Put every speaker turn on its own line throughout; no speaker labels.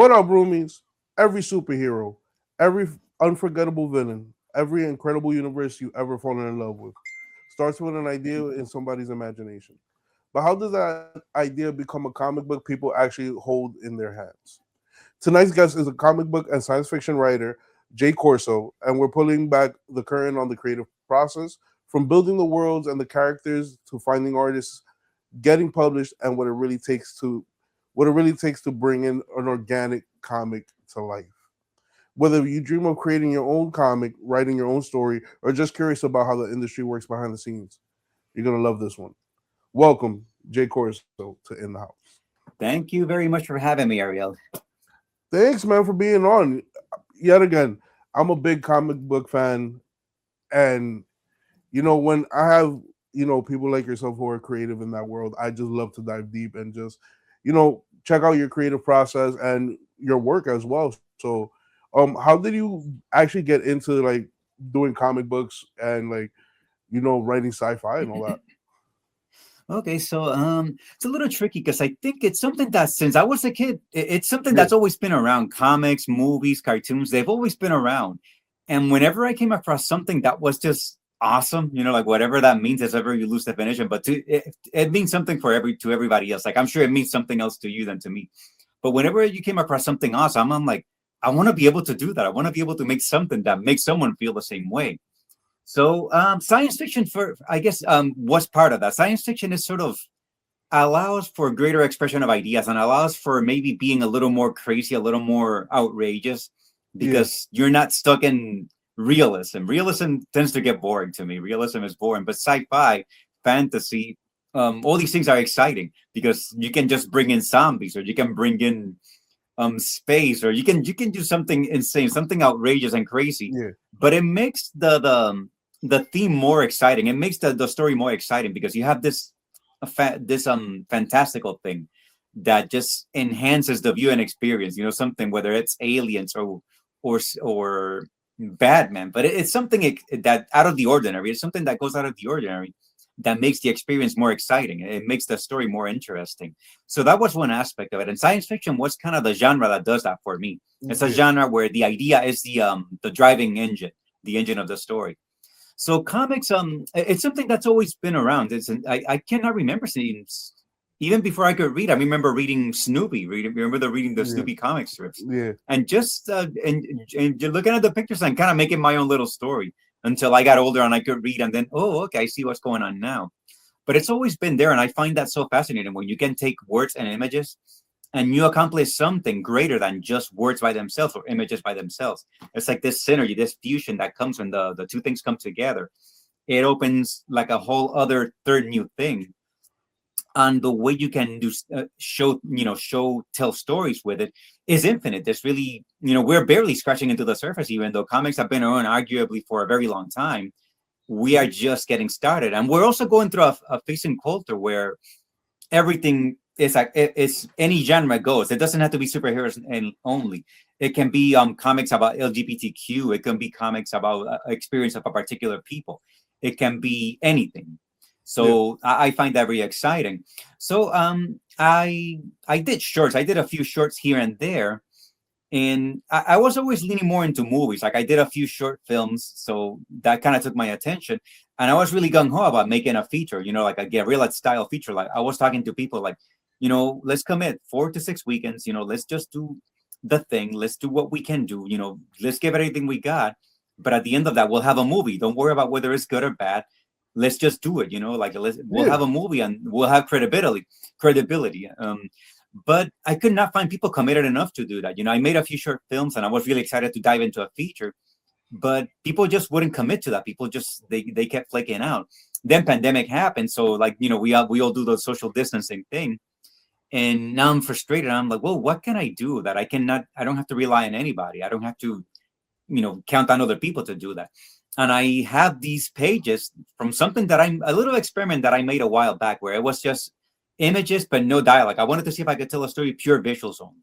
What up, roomies? Every superhero, every unforgettable villain, every incredible universe you ever fallen in love with starts with an idea in somebody's imagination. But how does that idea become a comic book people actually hold in their hands? Tonight's guest is a comic book and science fiction writer, Jay Corso, and we're pulling back the curtain on the creative process from building the worlds and the characters to finding artists, getting published, and what it really takes to bring in an organic comic to life. Whether you dream of creating your own comic, writing your own story, or just curious about how the industry works behind the scenes, you're gonna love this one. Welcome, Jay Corso, to In the House.
Thank you very much for having me, Ariel.
Thanks, man, for being on. Yet again, I'm a big comic book fan, and when I have people like yourself who are creative in that world, I just love to dive deep and just check out your creative process and your work as well. So, how did you actually get into like doing comic books and like writing sci-fi and all that?
Okay, so it's a little tricky because I think it's something that since I was a kid, it's something
Yeah,
that's always been around. Comics, movies, cartoons, they've always been around. And whenever I came across something that was just awesome, like whatever that means, it's a very loose definition, but it means something for everybody else. Like I'm sure it means something else to you than to me. But whenever you came across something awesome, I'm like, I want to be able to do that. I want to be able to make something that makes someone feel the same way. So science fiction, for I guess, was part of that. Science fiction is sort of allows for greater expression of ideas and allows for maybe being a little more crazy, a little more outrageous,
yeah,
because you're not stuck in realism. Realism tends to get boring to me. Realism is boring, but sci-fi, fantasy, all these things are exciting because you can just bring in zombies, or you can bring in space, or you can do something insane, something outrageous and crazy,
yeah,
but it makes the theme more exciting. It makes the story more exciting because you have this fantastical thing that just enhances the viewing experience. Something, whether it's aliens or Batman, but it's something that out of the ordinary. It's something that goes out of the ordinary that makes the experience more exciting. It makes the story more interesting. So that was one aspect of it. And science fiction was kind of the genre that does that for me. It's a
yeah,
genre where the idea is the driving engine, the engine of the story. So comics, it's something that's always been around. I cannot remember seeing, even before I could read. I remember reading Snoopy. Remember reading the
yeah,
Snoopy comic strips,
yeah,
and just and you're looking at the pictures and kind of making my own little story until I got older and I could read, and then, oh, okay, I see what's going on now. But it's always been there, and I find that so fascinating when you can take words and images and you accomplish something greater than just words by themselves or images by themselves. It's like this synergy, this fusion that comes when the two things come together. It opens like a whole other third new thing. And the way you can do tell stories with it is infinite. There's really, we're barely scratching into the surface, even though comics have been around arguably for a very long time. We are just getting started, and we're also going through a phase in culture where everything is like it's any genre goes. It doesn't have to be superheroes and only. It can be comics about LGBTQ. It can be comics about experience of a particular people. It can be anything.
yeah,
So I find that very exciting. So I did shorts. I did a few shorts here and there, and I was always leaning more into movies. Like I did a few short films, so that kind of took my attention. And I was really gung ho about making a feature, like a guerrilla style feature. Like I was talking to people, like, let's commit 4 to 6 weekends. Let's just do the thing. Let's do what we can do. Let's give everything we got. But at the end of that, we'll have a movie. Don't worry about whether it's good or bad. Let's just do it. Like we'll
yeah,
have a movie and we'll have credibility. But I could not find people committed enough to do that. I made a few short films and I was really excited to dive into a feature, but people just wouldn't commit to that. People just they kept flaking out. Then pandemic happened, so like we all do the social distancing thing, and now I'm frustrated. I'm like, well, what can I do that I don't have to rely on anybody. I don't have to count on other people to do that. And I have these pages from something that I'm a little experiment that I made a while back, where it was just images but no dialogue. I wanted to see if I could tell a story pure visuals only.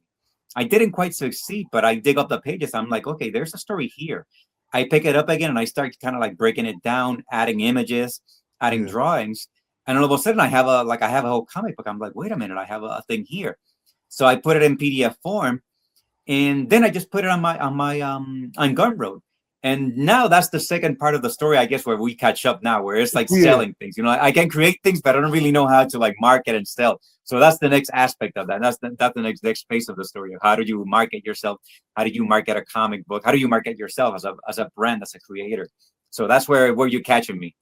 I didn't quite succeed, but I dig up the pages. I'm like, okay, there's a story here. I pick it up again and I start kind of like breaking it down, adding images, adding
yeah,
drawings. And all of a sudden I have a whole comic book. I'm like, wait a minute, I have a thing here. So I put it in PDF form, and then I just put it on Gumroad. And now that's the second part of the story, I guess, where we catch up now, where it's like
Yeah,
selling things. You know, I can create things, but I don't really know how to like market and sell. So that's the next aspect of that. That's the next phase of the story of how do you market yourself? How do you market a comic book? How do you market yourself as a brand, as a creator? So that's where you're catching me.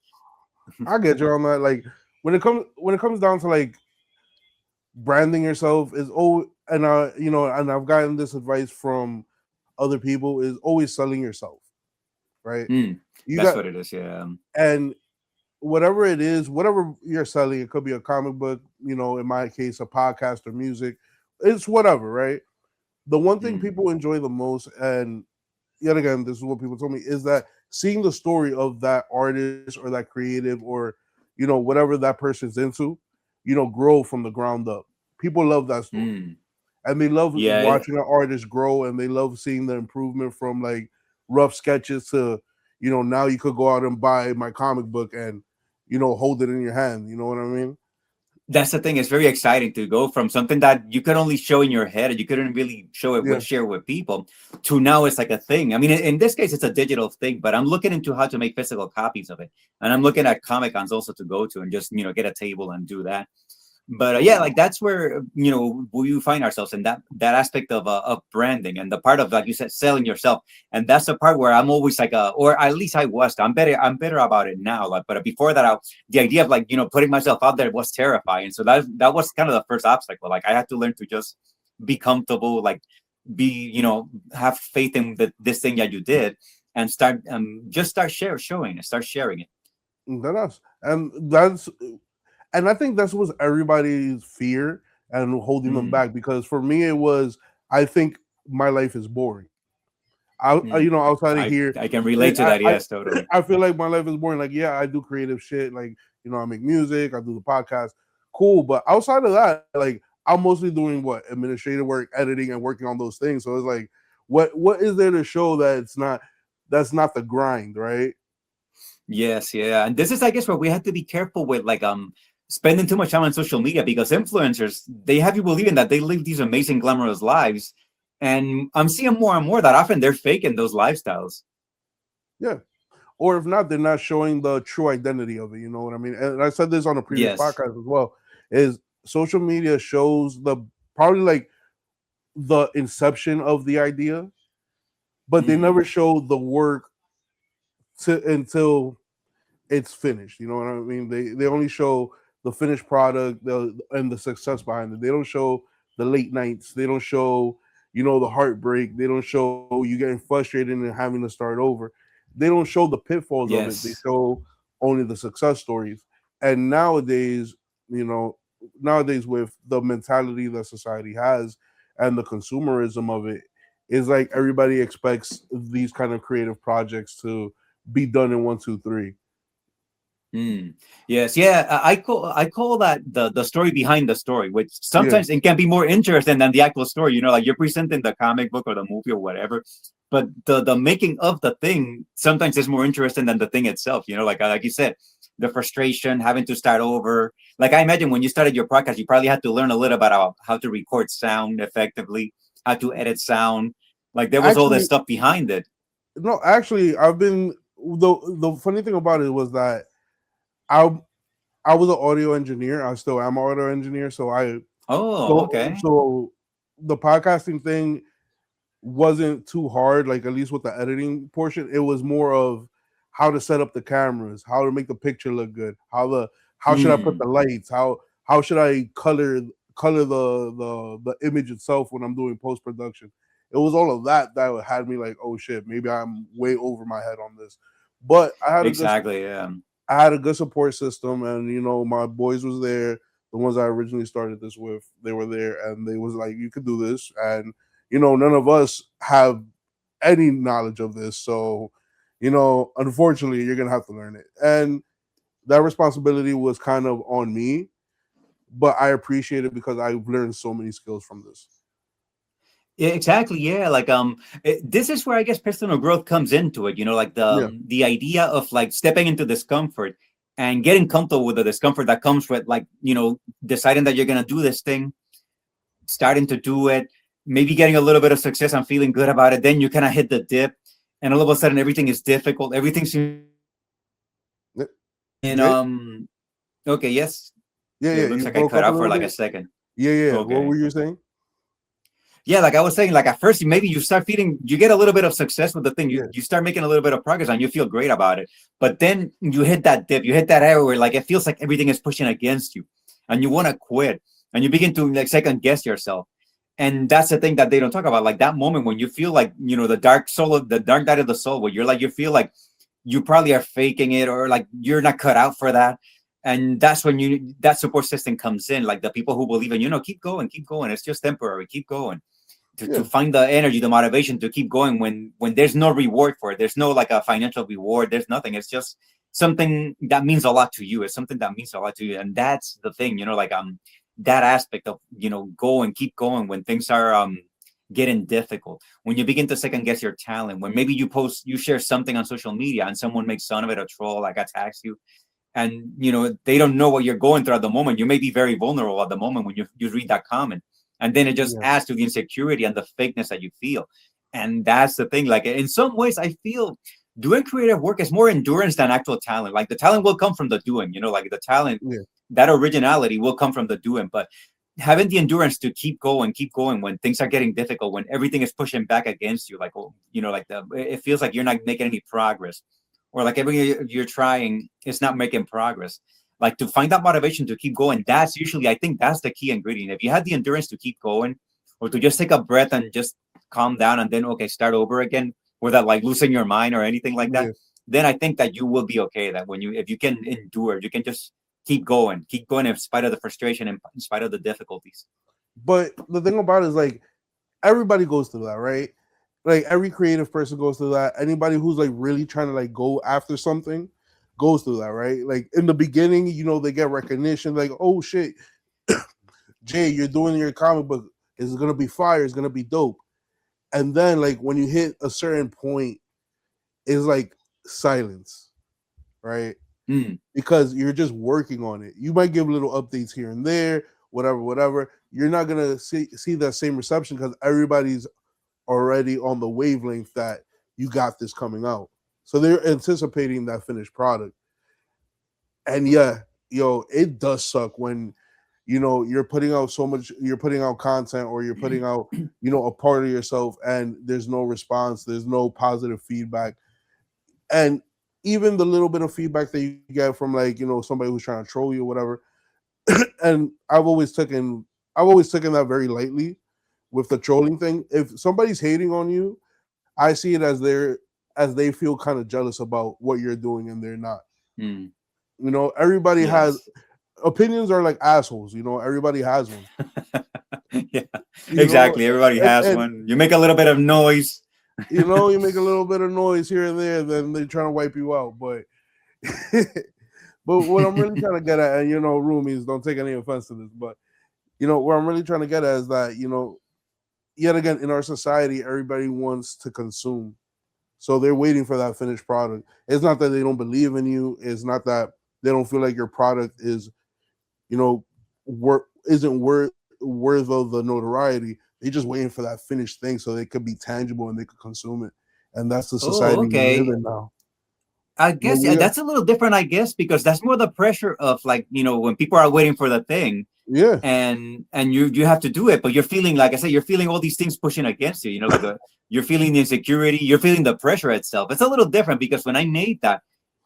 I get you on that. Like when it comes down to like branding yourself is always, and and I've gotten this advice from other people, is always selling yourself, right?
Mm,
You
that's
got,
what it is. Yeah.
and whatever it is, whatever you're selling, it could be a comic book, in my case, a podcast or music. It's whatever, right? The one thing
Mm,
people enjoy the most, and yet again, this is what people told me, is that seeing the story of that artist or that creative or whatever that person's into, grow from the ground up. People love that story,
mm.
and they love
Yeah,
watching an artist grow, and they love seeing the improvement from like rough sketches to now you could go out and buy my comic book and hold it in your hand. You know what I mean?
that's the thing. It's very exciting to go from something that you could only show in your head and you couldn't really show it
Yeah.
with share with people to now it's like a thing. I mean, in this case, it's a digital thing, but I'm looking into how to make physical copies of it, and I'm looking at comic cons also to go to and just get a table and do that. But yeah, like that's where we find ourselves in that aspect of branding and the part of, like you said, selling yourself. And that's the part where I'm always like or at least I was. I'm better about it now, like, but before that, the idea of like putting myself out there was terrifying. So that was kind of the first obstacle. Like I had to learn to just be comfortable, like be have faith in this thing that you did, and start just start sharing it.
That's and I think that's was everybody's fear and holding them
Mm,
back, because for me it was, I think my life is boring.
mm.
Outside of
I
here,
I can relate to that.
I
Yes, totally.
I feel like my life is boring. Like, yeah, I do creative shit. Like, I make music, I do the podcast, cool. But outside of that, like, I'm mostly doing what, administrative work, editing, and working on those things. So it's like, what is there to show that that's not the grind, right?
Yes, yeah. And this is, I guess, where we have to be careful with like spending too much time on social media, because influencers, they have you believing that they live these amazing glamorous lives. And I'm seeing more and more that often they're faking those lifestyles.
Yeah. Or if not, they're not showing the true identity of it. You know what I mean? And I said this on a previous
Yes.
podcast as well. Is social media shows the probably like the inception of the idea, but they
Mm,
never show the work until it's finished. You know what I mean? They only show the finished product, and the success behind it. They don't show the late nights. They don't show the heartbreak. They don't show you getting frustrated and having to start over. They don't show the pitfalls of it. They
yes.
show only the success stories. And you know, nowadays with the mentality that society has and the consumerism of it, is like everybody expects these kind of creative projects to be done in one, two, three.
Mm. Yes, yeah. I call that the story behind the story, which
Yeah.
sometimes it can be more interesting than the actual story. Like you're presenting the comic book or the movie or whatever, but the making of the thing sometimes is more interesting than the thing itself. Like you said, the frustration, having to start over. Like I imagine when you started your podcast, you probably had to learn a little about how to record sound effectively, how to edit sound. Like there was all this
Actually,
stuff behind it.
no, actually, I've been the funny thing about it was that I I was an audio engineer. I still am an audio engineer.
Oh,
So
okay.
so the podcasting thing wasn't too hard. Like, at least with the editing portion, it was more of how to set up the cameras, how to make the picture look good, how should I put
Mm,
the lights, how should I color the image itself when I'm doing post production. It was all of that had me like, oh shit, maybe I'm way over my head on this. But
exactly. Yeah.
I had a good support system, and my boys was there. The ones I originally started this with, they were there, and they was like, "You could do this," and none of us have any knowledge of this, so unfortunately, you're gonna have to learn it, and that responsibility was kind of on me, but I appreciate it because I've learned so many skills from this.
Yeah, exactly. Yeah, like this is where I guess personal growth comes into it. Like
Yeah,
the idea of like stepping into discomfort and getting comfortable with the discomfort that comes with, like, deciding that you're gonna do this thing, starting to do it, and then, like, you know, having to learn how to do it. Like, I imagine when you started your podcast, you probably had to learn a little bit about how to record sound effectively, how to edit sound. Like there was all this stuff behind it. maybe getting a little bit of success and feeling good about it. Then you kind of hit the dip, and all of a sudden everything is difficult. Everything seems
Yeah.
and
Jay?
okay, yes.
Yeah,
It
yeah.
looks
You
like I
broke
cut
up a
out for
little
like a
bit.
second.
Yeah, yeah. What
Okay.
were you saying?
Yeah, like I was saying, like at first, maybe you start feeling, you get a little bit of success with the thing.
Yeah,
You start making a little bit of progress and you feel great about it. But then you hit that dip, you hit that area where like it feels like everything is pushing against you and you want to quit and you begin to like second guess yourself. And that's the thing that they don't talk about. Like that moment when you feel like, the dark soul of the dark night of the soul, where you're like, you feel like you probably are faking it or like you're not cut out for that. And that's when that support system comes in, like the people who believe in, keep going, keep going. It's just temporary, keep going to
yeah,
find the energy, the motivation to keep going when there's no reward for it. There's no like a financial reward. There's nothing. It's just something that means a lot to you. It's something that means a lot to you. And that's the thing, like that aspect of, go and keep going when things are getting difficult. When you begin to second guess your talent, when maybe you share something on social media and someone makes fun of it, a troll like attacks you, and they don't know what you're going through at the moment. You may be very vulnerable at the moment when you read that comment, and then it just
yeah.
adds to the insecurity and the fakeness that you feel. And that's the thing, like in some ways I feel doing creative work is more endurance than actual talent. Like the talent will come from the doing, like the talent,
Yeah.
that originality will come from the doing. But having the endurance to keep going when things are getting difficult, when everything is pushing back against you, like, like it feels like you're not making any progress, or like everything you're trying is not making progress. Like to find that motivation to keep going, that's usually, I think that's the key ingredient. If you have the endurance to keep going, or to just take a breath and just calm down and then okay, start over again without like losing your mind or anything like that,
Yeah.
then I think that you will be okay. That if you can endure, you can just keep going in spite of the frustration and in spite of the difficulties.
But the thing about it is like everybody goes through that, right? Like every creative person goes through that. Anybody who's like really trying to like go after something goes through that, right? Like in the beginning, they get recognition, like, oh shit, Jay, you're doing your comic book. It's gonna be fire, it's gonna be dope. And then like when you hit a certain point, it's like silence, right?
Mm.
Because you're just working on it. You might give little updates here and there, whatever, whatever. You're not gonna see that same reception because everybody's already on the wavelength that you got this coming out. So they're anticipating that finished product. And yeah, it does suck when you're putting out so much, you're putting out content or you're putting out, a part of yourself and there's no response, there's no positive feedback. And even the little bit of feedback that you get from like, somebody who's trying to troll you or whatever. And I've always taken that very lightly with the trolling thing. If somebody's hating on you, I see it as they feel kind of jealous about what you're doing and they're not.
Mm.
Everybody has
Yes.
opinions are like assholes. Everybody has one.
Yeah,
You know,
exactly. Everybody
and,
has
and
one. You make a little bit of noise.
you make a little bit of noise here and there, then they're trying to wipe you out. But but what I'm really trying to get at, and roomies, don't take any offense to this, but what I'm really trying to get at is that yet again in our society, everybody wants to consume. So they're waiting for that finished product. It's not that they don't believe in you. It's not that they don't feel like your product is, isn't worth of the notoriety. They're just waiting for that finished thing so they could be tangible and they could consume it. And that's the
Oh,
society we live
okay.
in now.
I guess yeah,
We are,
that's a little different, I guess, because that's more the pressure of like, when people are waiting for the thing
yeah,
and you have to do it, but you're feeling, like I said, you're feeling all these things pushing against you, like you're feeling the insecurity, you're feeling the pressure itself. It's a little different because when I made that,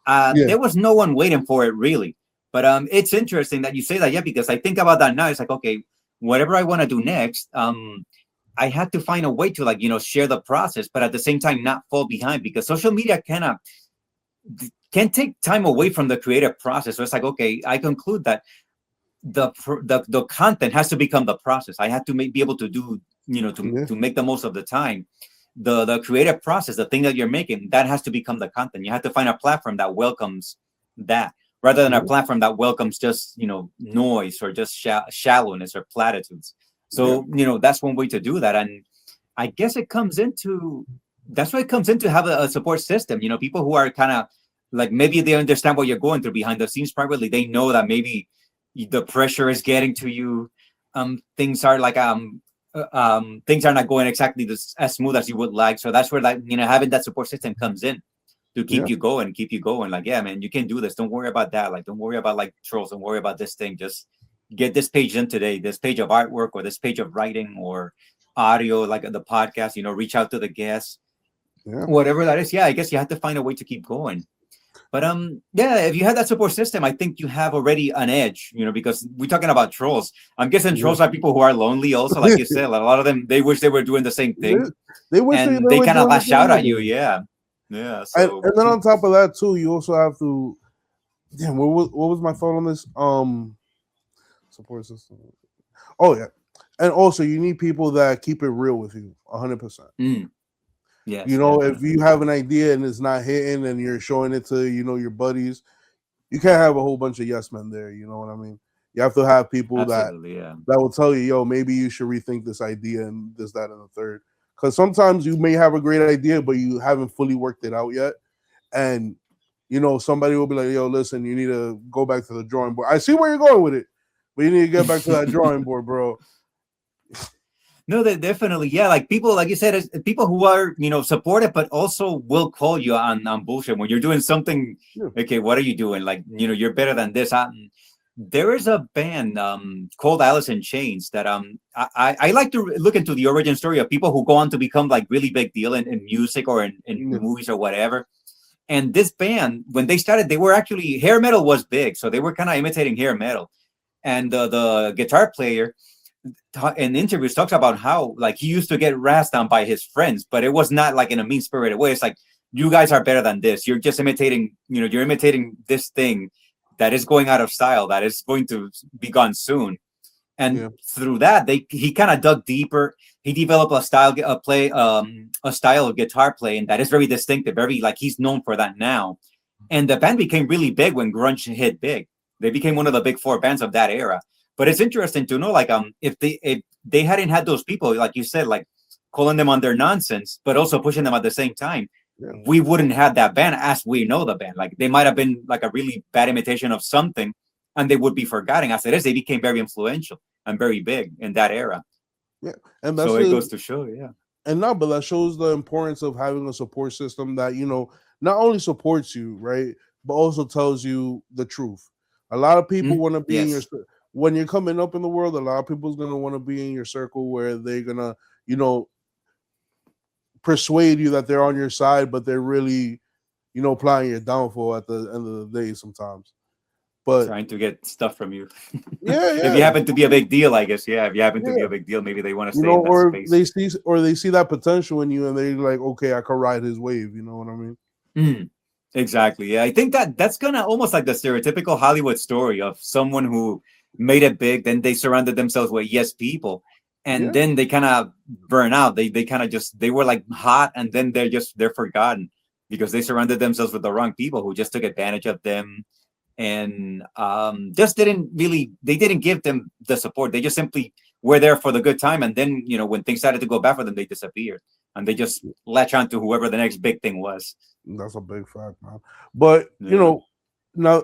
yeah,
there was no one waiting for it really. But it's interesting that you say that, yeah, because I think about that now. It's like, okay, whatever I want to do next, I had to find a way to like, share the process, but at the same time not fall behind because social media can take time away from the creative process. So it's like, okay, I conclude that the content has to become the process. I have to be able to do,
yeah,
to make the most of the time. The creative process, the thing that you're making, that has to become the content. You have to find a platform that welcomes that rather than a
yeah,
platform that welcomes just, noise or just shallowness or platitudes.
yeah,
So, that's one way to do that. And I guess that's why it comes into have a support system, people who are kind of like, maybe they understand what you're going through behind the scenes privately. They know that maybe the pressure is getting to you. Things are like things are not going exactly as smooth as you would like. So that's where, like, having that support system comes in to
Yeah.
keep you going. Like, yeah, man, you can do this. Don't worry about that. Like, don't worry about like trolls. Don't worry about this thing. Just get this page in today, this page of artwork or this page of writing or audio, like the podcast, reach out to the guests,
Yeah.
whatever that is. Yeah, I guess you have to find a way to keep going. But yeah, if you have that support system, I think you have already an edge, because we're talking about trolls. I'm guessing
Yeah.
trolls are people who are lonely also, like you said. Like, a lot of them, they wish they were doing the same
they,
thing,
they wish they
and they
were
kind of
doing the
lash out
same
at you.
thing.
Yeah. Yeah.
And,
So
and then on top of that too, you also have to. Damn, what was my thought on this? Support system. Oh yeah, and also you need people that keep it real with you, 100%.
yes,
You know, if
definitely.
you have an idea and it's not hitting, and you're showing it to your buddies, you can't have a whole bunch of yes men there. You know what I mean? You have to have people that
Absolutely. Yeah.
will tell you, yo, maybe you should rethink this idea and this, that, and the third. Because sometimes you may have a great idea, but you haven't fully worked it out yet, and somebody will be like, yo, listen, you need to go back to the drawing board. I see where you're going with it, but you need to get back to that drawing board, bro.
No, they definitely, yeah. Like people, like you said, people who are supportive, but also will call you on bullshit when you're doing something.
Yeah.
Okay, what are you doing? Like, you're better than this. There is a band called Alice in Chains that I like to look into the origin story of people who go on to become like really big deal in music or in
Yeah.
movies or whatever. And this band, when they started, they were actually, hair metal was big, so they were kind of imitating hair metal. And the guitar player in interviews talks about how like he used to get razzed on by his friends, but it was not like in a mean spirited way. It's like, you guys are better than this. You're just imitating, you're imitating this thing that is going out of style, that is going to be gone soon. And
Yeah.
through that, he kind of dug deeper. He developed a style of guitar playing that is very distinctive, very like he's known for that now. And the band became really big when grunge hit big. They became one of the big four bands of that era. But it's interesting to know, like, if they hadn't had those people, like you said, like calling them on their nonsense, but also pushing them at the same time,
Yeah.
we wouldn't have that band as we know the band. Like, they might have been like a really bad imitation of something, and they would be forgotten. As it is, they became very influential and very big in that era.
Yeah. And
So
that's
it goes to show, yeah.
and no, but that shows the importance of having a support system that not only supports you, right, but also tells you the truth. A lot of people want to be in your
Yes.
when you're coming up in the world. A lot of people's gonna want to be in your circle where they're gonna, you know, persuade you that they're on your side, but they're really, plotting your downfall at the end of the day sometimes. But
Trying to get stuff from you.
yeah,
If
yeah,
you happen to be a big deal, I guess. Yeah, if you happen to be
yeah,
a big deal, maybe they want to stay in that
or
space.
they see that potential in you, and they're like, okay, I could ride his wave. You know what I mean?
Exactly. Yeah, I think that's gonna almost like the stereotypical Hollywood story of someone who made it big, then they surrounded themselves with yes people, and
Yeah,
then they kind of burn out. They kind of they were like hot, and then they're forgotten because they surrounded themselves with the wrong people who just took advantage of them, and just didn't give them the support. They just simply were there for the good time, and then when things started to go bad for them, they disappeared, and they just latch on to whoever the next big thing was.
that's a big fact, man. But
Yeah.
now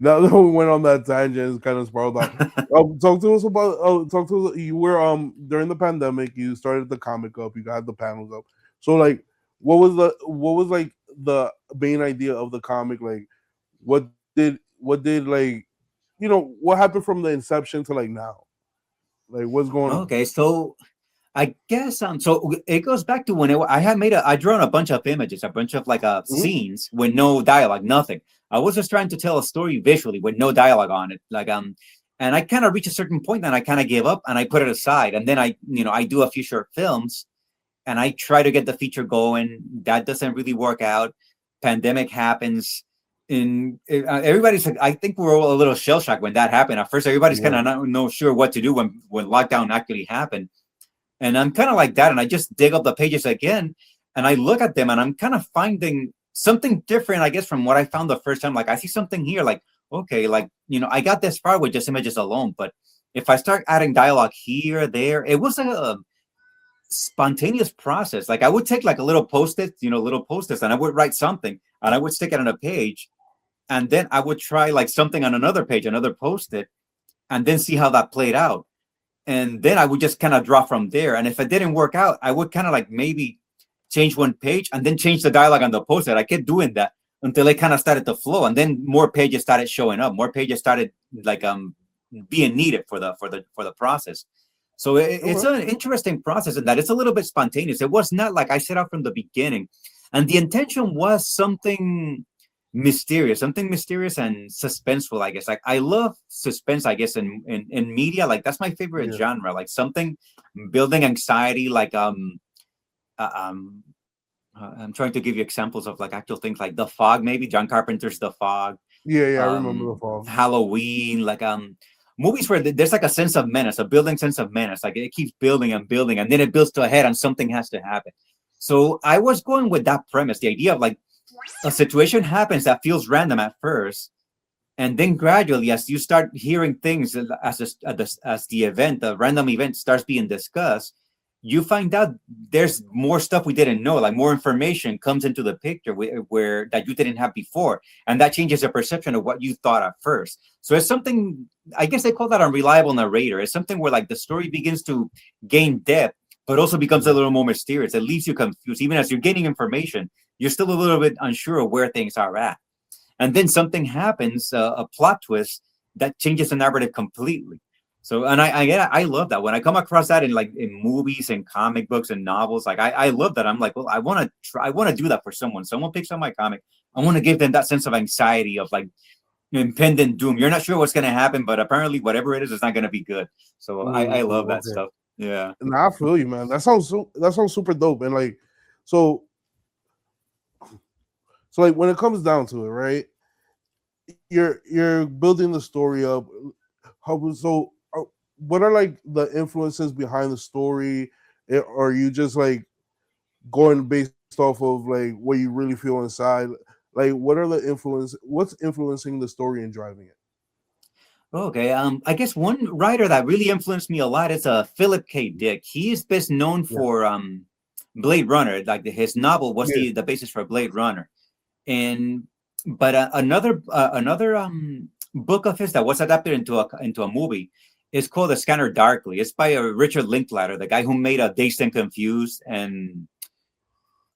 now that we went on that tangent, it's kind of spiraled out. Talk to us about. Talk to us. You were during the pandemic. You started the comic up. You got the panels up. So like, what was like the main idea of the comic? Like, what did like, what happened from the inception to like now? Like, what's going on?
Okay, so I guess so it goes back to when I had I drawn a bunch of images, a bunch of like
Mhm.
scenes with no dialogue, nothing. I was just trying to tell a story visually with no dialogue on it. Like and I kind of reached a certain point and I kind of gave up and I put it aside. And then I do a few short films and I try to get the feature going. That doesn't really work out. Pandemic happens. Everybody's like, I think we're all a little shell shocked when that happened. At first, everybody's kind
Yeah,
of not sure what to do when lockdown actually happened. And I'm kind of like that. And I just dig up the pages again and I look at them and I'm kind of finding something different, I guess, from what I found the first time. Like I see something here, like, okay, like, I got this far with just images alone. But if I start adding dialogue here, there, it was a spontaneous process. Like I would take like a little post-it, little post-its, and I would write something and I would stick it on a page. And then I would try like something on another page, another post-it, and then see how that played out. and then I would just kind of draw from there. And if it didn't work out, I would kind of like maybe change one page and then change the dialogue on the poster. I kept doing that until it kind of started to flow, and then more pages started showing up. More pages started like being needed for the process. So it's
Okay.
an interesting process in that it's a little bit spontaneous. It was not like I set out from the beginning, and the intention was something mysterious and suspenseful. I guess like I love suspense. I guess in media, like that's my favorite
Yeah.
genre. Like something building anxiety, like um I'm trying to give you examples of like actual things like The Fog, maybe John Carpenter's The Fog,
Yeah, yeah, I remember the fall.
Halloween, like movies where there's like a sense of menace, a building sense of menace. Like it keeps building and building, and then it builds to a head, and something has to happen. So I was going with that premise, the idea of like a situation happens that feels random at first, and then gradually, as you start hearing things as the event, the random event starts being discussed, you find out there's more stuff we didn't know, like more information comes into the picture where that you didn't have before, and that changes your perception of what you thought at first. So it's something, I guess they call that unreliable narrator. It's something where like the story begins to gain depth, but also becomes a little more mysterious. It leaves you confused, even as you're gaining information. You're still a little bit unsure of where things are at, and then something happens, a plot twist that changes the narrative completely. So, and I love that when I come across that in like in movies and comic books and novels. Like I love that. I'm like, well, I want to try. I want to do that for someone. Someone picks up my comic. I want to give them that sense of anxiety of like impending doom. You're not sure what's going to happen, but apparently whatever it is not going to be good. So I love that
Okay.
stuff. Yeah.
And I feel you, man. That sounds super dope. And like, so like when it comes down to it, right? You're building the story up. What are like the influences behind the story? Or are you just like going based off of like what you really feel inside? Like, what are the influence? What's influencing the story and driving it?
Okay. I guess one writer that really influenced me a lot is Philip K. Dick. He is best known
Yeah,
for Blade Runner. Like his novel was
yeah,
the basis for Blade Runner. And but another book of his that was adapted into a movie is called The Scanner Darkly. It's by Richard Linklater, the guy who made Dazed and Confused, and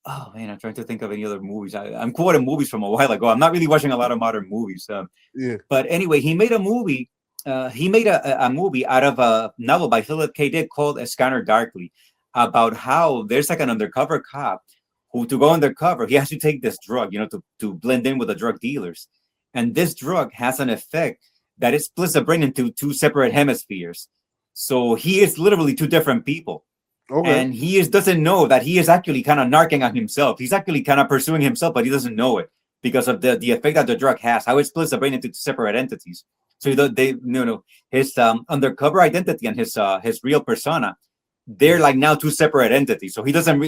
oh man, I'm trying to think of any other movies. I'm quoting movies from a while ago. I'm not really watching a lot of modern movies.
yeah.
But anyway, he made a movie. He made a movie out of a novel by Philip K. Dick called A Scanner Darkly, about how there's like an undercover cop who, to go undercover, he has to take this drug, to blend in with the drug dealers. And this drug has an effect that it splits the brain into two separate hemispheres. So he is literally two different people.
Okay,
And doesn't know that he is actually kind of narking on himself. He's actually kind of pursuing himself, but he doesn't know it because of the effect that the drug has, how it splits the brain into two separate entities. So his undercover identity and his real persona, they're like now two separate entities. So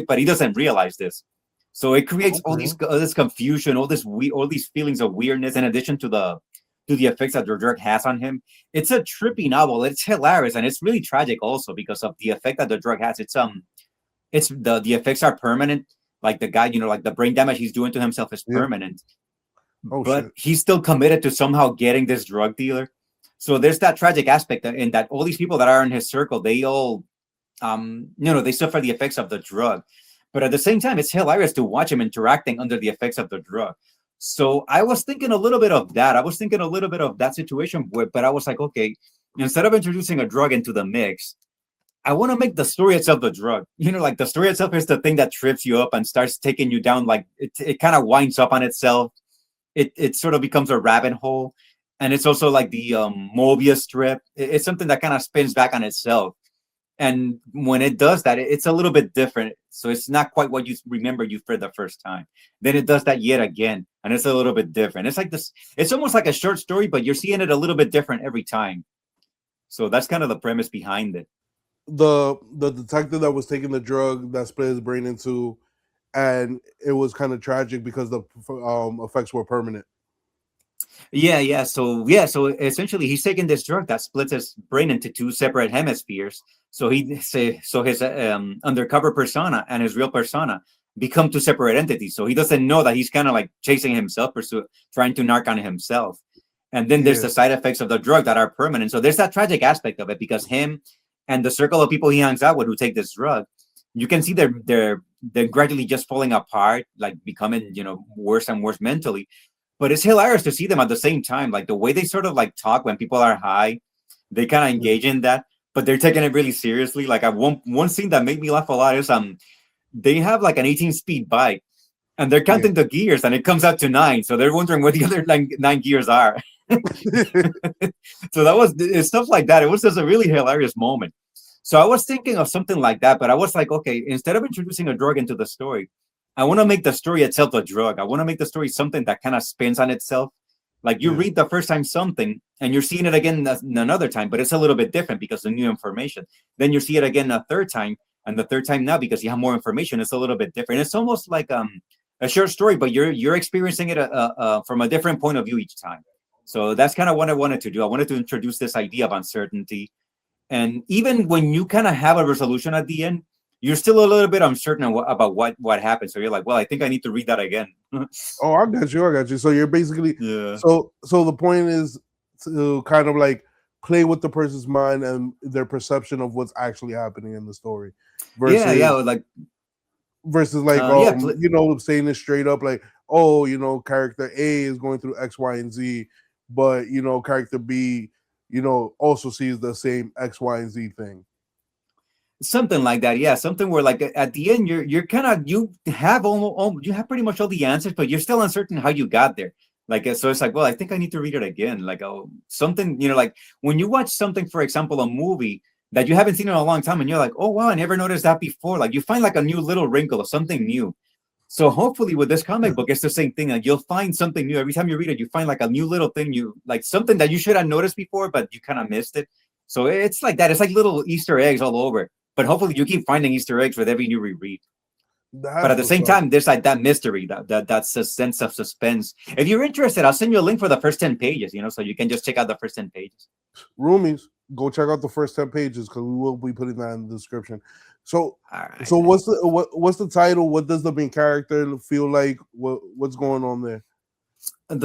but he doesn't realize this. So it creates all
okay,
this confusion, all these feelings of weirdness, in addition to the effects that the drug has on him. It's a trippy novel. It's hilarious, and it's really tragic also because of the effect that the drug has. It's the effects are permanent. Like the guy, like the brain damage he's doing to himself is
yeah.
permanent,
Oh
but
shit.
he's still committed to somehow getting this drug dealer. So there's that tragic aspect in that all these people that are in his circle, they all, they suffer the effects of the drug. But at the same time, it's hilarious to watch him interacting under the effects of the drug. So I was thinking a little bit of that. I was thinking a little bit of that situation, but I was like, okay, instead of introducing a drug into the mix, I want to make the story itself the drug. Like the story itself is the thing that trips you up and starts taking you down. Like it kind of winds up on itself. It sort of becomes a rabbit hole. And it's also like the Mobius strip. It's something that kind of spins back on itself. And when it does that, it's a little bit different. So it's not quite what you remember you for the first time. Then it does that yet again, and it's a little bit different. It's like this. It's almost like a short story, but you're seeing it a little bit different every time. So that's kind of the premise behind it.
The detective that was taking the drug that split his brain into, and it was kind of tragic because the effects were permanent.
So essentially, he's taking this drug that splits his brain into two separate hemispheres. So his undercover persona and his real persona become two separate entities. So he doesn't know that he's kind of like chasing himself, trying to narc on himself. And then there's
Yeah,
the side effects of the drug that are permanent. So there's that tragic aspect of it because him and the circle of people he hangs out with who take this drug, you can see they're gradually just falling apart, like becoming, worse and worse mentally. But it's hilarious to see them at the same time, like the way they sort of like talk when people are high, they kind of engage in that, but they're taking it really seriously. Like one scene that made me laugh a lot is they have like an 18-speed bike, and they're counting the gears, and it comes out to 9. So they're wondering where the other nine gears are. So that was stuff like that. It was just a really hilarious moment. So I was thinking of something like that, but I was like, okay, instead of introducing a drug into the story, I want to make the story itself a drug. I want to make the story something that kind of spins on itself. Like you read the first time something, and you're seeing it again another time, but it's a little bit different because of new information. Then you see it again a third time, and the third time now, because you have more information, it's a little bit different. It's almost like a short story, but you're experiencing it from a different point of view each time. So that's kind of what I wanted to do. I wanted to introduce this idea of uncertainty. And even when you kind of have a resolution at the end, you're still a little bit uncertain about what happened. So you're like, well, I think I need to read that again.
Oh, I got you. So you're basically so the point is to kind of like play with the person's mind and their perception of what's actually happening in the story.
Versus,
saying it straight up, like, oh, character A is going through X, Y, and Z, but character B, also sees the same X, Y, and Z thing.
Something like that, yeah. Something where, like, at the end, you have you have pretty much all the answers, but you're still uncertain how you got there. Like, so it's like, well, I think I need to read it again. Like, something, like when you watch something, for example, a movie that you haven't seen in a long time, and you're like, oh wow, I never noticed that before. Like, you find like a new little wrinkle or something new. So hopefully with this comic book, it's the same thing. Like, you'll find something new every time you read it. You find like a new little thing, like something that you should have noticed before, but you kind of missed it. So it's like that. It's like little Easter eggs all over. But hopefully you keep finding Easter eggs with every new reread. But at the same time, there's like that mystery, that's a sense of suspense. If you're interested, I'll send you a link for the first 10 pages, so you can just check out the first 10 pages.
Roomies, go check out the first 10 pages because we will be putting that in the description. So,
right,
so what's the title? What does the main character feel like? What's going on there?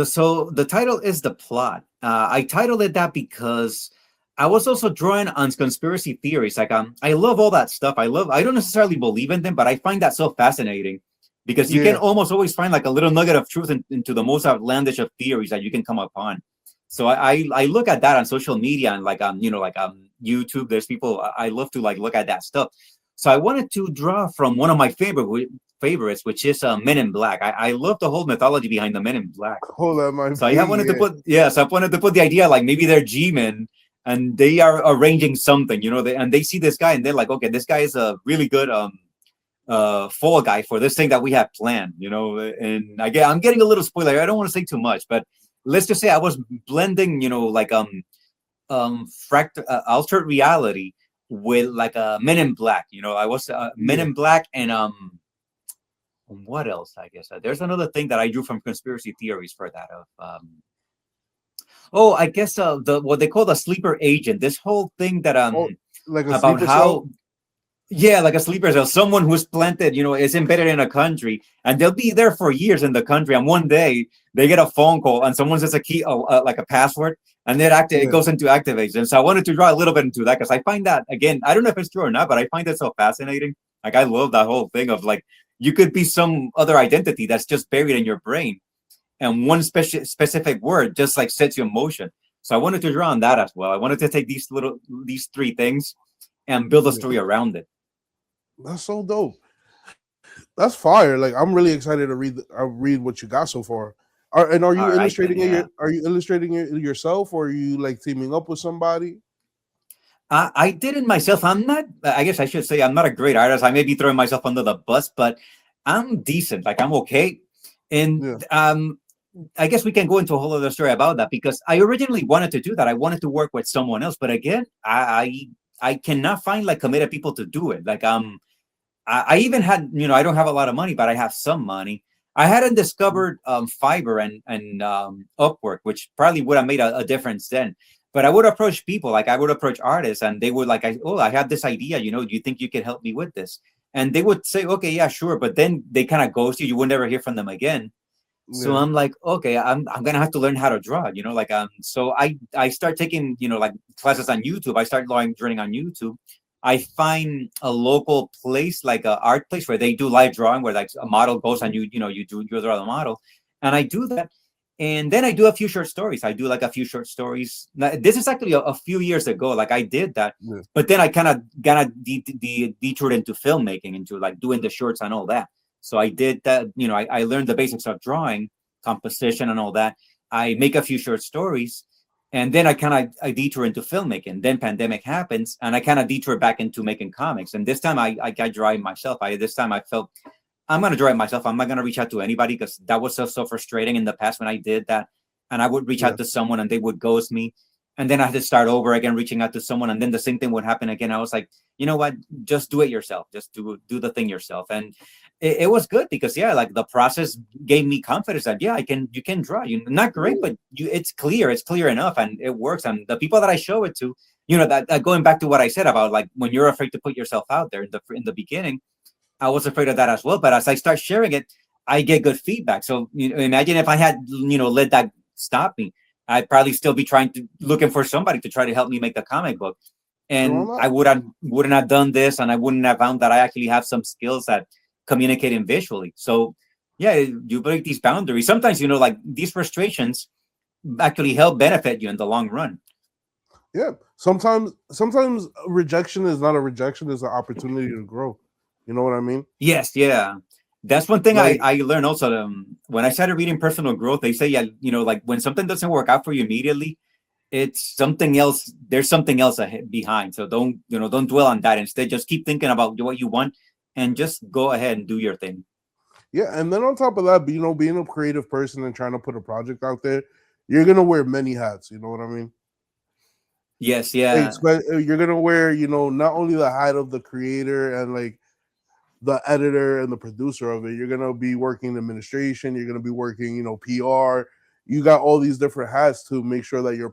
So the title is The Plot. I titled it that because I was also drawing on conspiracy theories. Like, I love all that stuff. I don't necessarily believe in them, but I find that so fascinating because you can almost always find like a little nugget of truth into the most outlandish of theories that you can come upon. So I look at that on social media and like YouTube. There's people I love to like look at that stuff. So I wanted to draw from one of my favorites, which is Men in Black. I love the whole mythology behind the Men in Black.
Hold on, my.
So I wanted to put So I wanted to put the idea like maybe they're G-men. And they are arranging something, and they see this guy and they're like, okay, this guy is a really good fall guy for this thing that we have planned, and I'm getting a little spoiler. I don't want to say too much, but let's just say I was blending, altered reality with like Men in Black. I was Men in Black and what else? I guess there's another thing that I drew from conspiracy theories for that of I guess what they call the sleeper agent. This whole thing that
like
about how like a sleeper cell, someone who's planted, is embedded in a country, and they'll be there for years in the country, and one day they get a phone call and someone says a key, like a password, and it goes into activation. So I wanted to draw a little bit into that because I find that, again, I don't know if it's true or not, but I find it so fascinating. Like, I love that whole thing of like you could be some other identity that's just buried in your brain. And one specific word just like sets you in motion. So I wanted to draw on that as well. I wanted to take these three things and build a story around it.
That's so dope. That's fire. Like, I'm really excited to read what you got so far. Are you illustrating it? Are you illustrating it yourself, or are you like teaming up with somebody?
I did it myself. I guess I should say I'm not a great artist. I may be throwing myself under the bus, but I'm decent. Like, I'm okay. And I guess we can go into a whole other story about that because I originally wanted to do that. I wanted to work with someone else, but again, I cannot find like committed people to do it. Like, I even had, I don't have a lot of money, but I have some money. I hadn't discovered Fiverr and Upwork, which probably would have made a difference then. But I would approach people, like I would approach artists, and they would like, I have this idea, do you think you can help me with this? And they would say, okay, yeah, sure. But then they kind of ghost you. You would never hear from them again. So
Yeah.
I'm like, okay, I'm gonna have to learn how to draw, like so I start taking, like classes on YouTube. I start learning on YouTube. I find a local place, like a art place where they do live drawing, where like a model goes and you draw the model, and I do that. And then I do a few short stories. I do like a few short stories. Now, this is actually a few years ago. Like I did that,
Yeah.
but then I kind of detoured into filmmaking, into like doing the shorts and all that. So I did that. I learned the basics of drawing, composition, and all that. I make a few short stories, and then I detour into filmmaking. Then pandemic happens, and I kind of detour back into making comics. And this time I got drawing myself. This time I felt I'm gonna draw it myself. I'm not gonna reach out to anybody, because that was so frustrating in the past when I did that. And I would reach
Yeah.
out to someone and they would ghost me. And then I had to start over again, reaching out to someone, and then the same thing would happen again. I was like, you know what? Just do it yourself. Just do the thing yourself. And it was good, because yeah, like the process gave me confidence that yeah, you can draw. You not great, but it's clear enough, and it works. And the people that I show it to, that going back to what I said about like when you're afraid to put yourself out there in the beginning, I was afraid of that as well. But as I start sharing it, I get good feedback. So imagine if I had let that stop me, I'd probably still be looking for somebody to try to help me make the comic book,
No,
and
I'm
I wouldn't have done this, and I wouldn't have found that I actually have some skills at communicating visually. So yeah, you break these boundaries. Sometimes like these frustrations actually help benefit you in the long run.
Yeah. Sometimes rejection is not a rejection, it's an opportunity to grow. You know what I mean?
Yes, yeah. That's one thing I,
Like,
I learned also. When I started reading personal growth, they say, yeah, like when something doesn't work out for you immediately, it's something else. There's something else behind. So don't dwell on that. Instead, just keep thinking about what you want, and just go ahead and do your thing.
yeah, and then on top of that, being a creative person and trying to put a project out there, you're gonna wear many hats. You know what I mean?
Yes,
Like,
yeah.
you're gonna wear, not only the hat of the creator and like the editor and the producer of it. You're gonna be working administration. You're gonna be working, PR. You got all these different hats to make sure that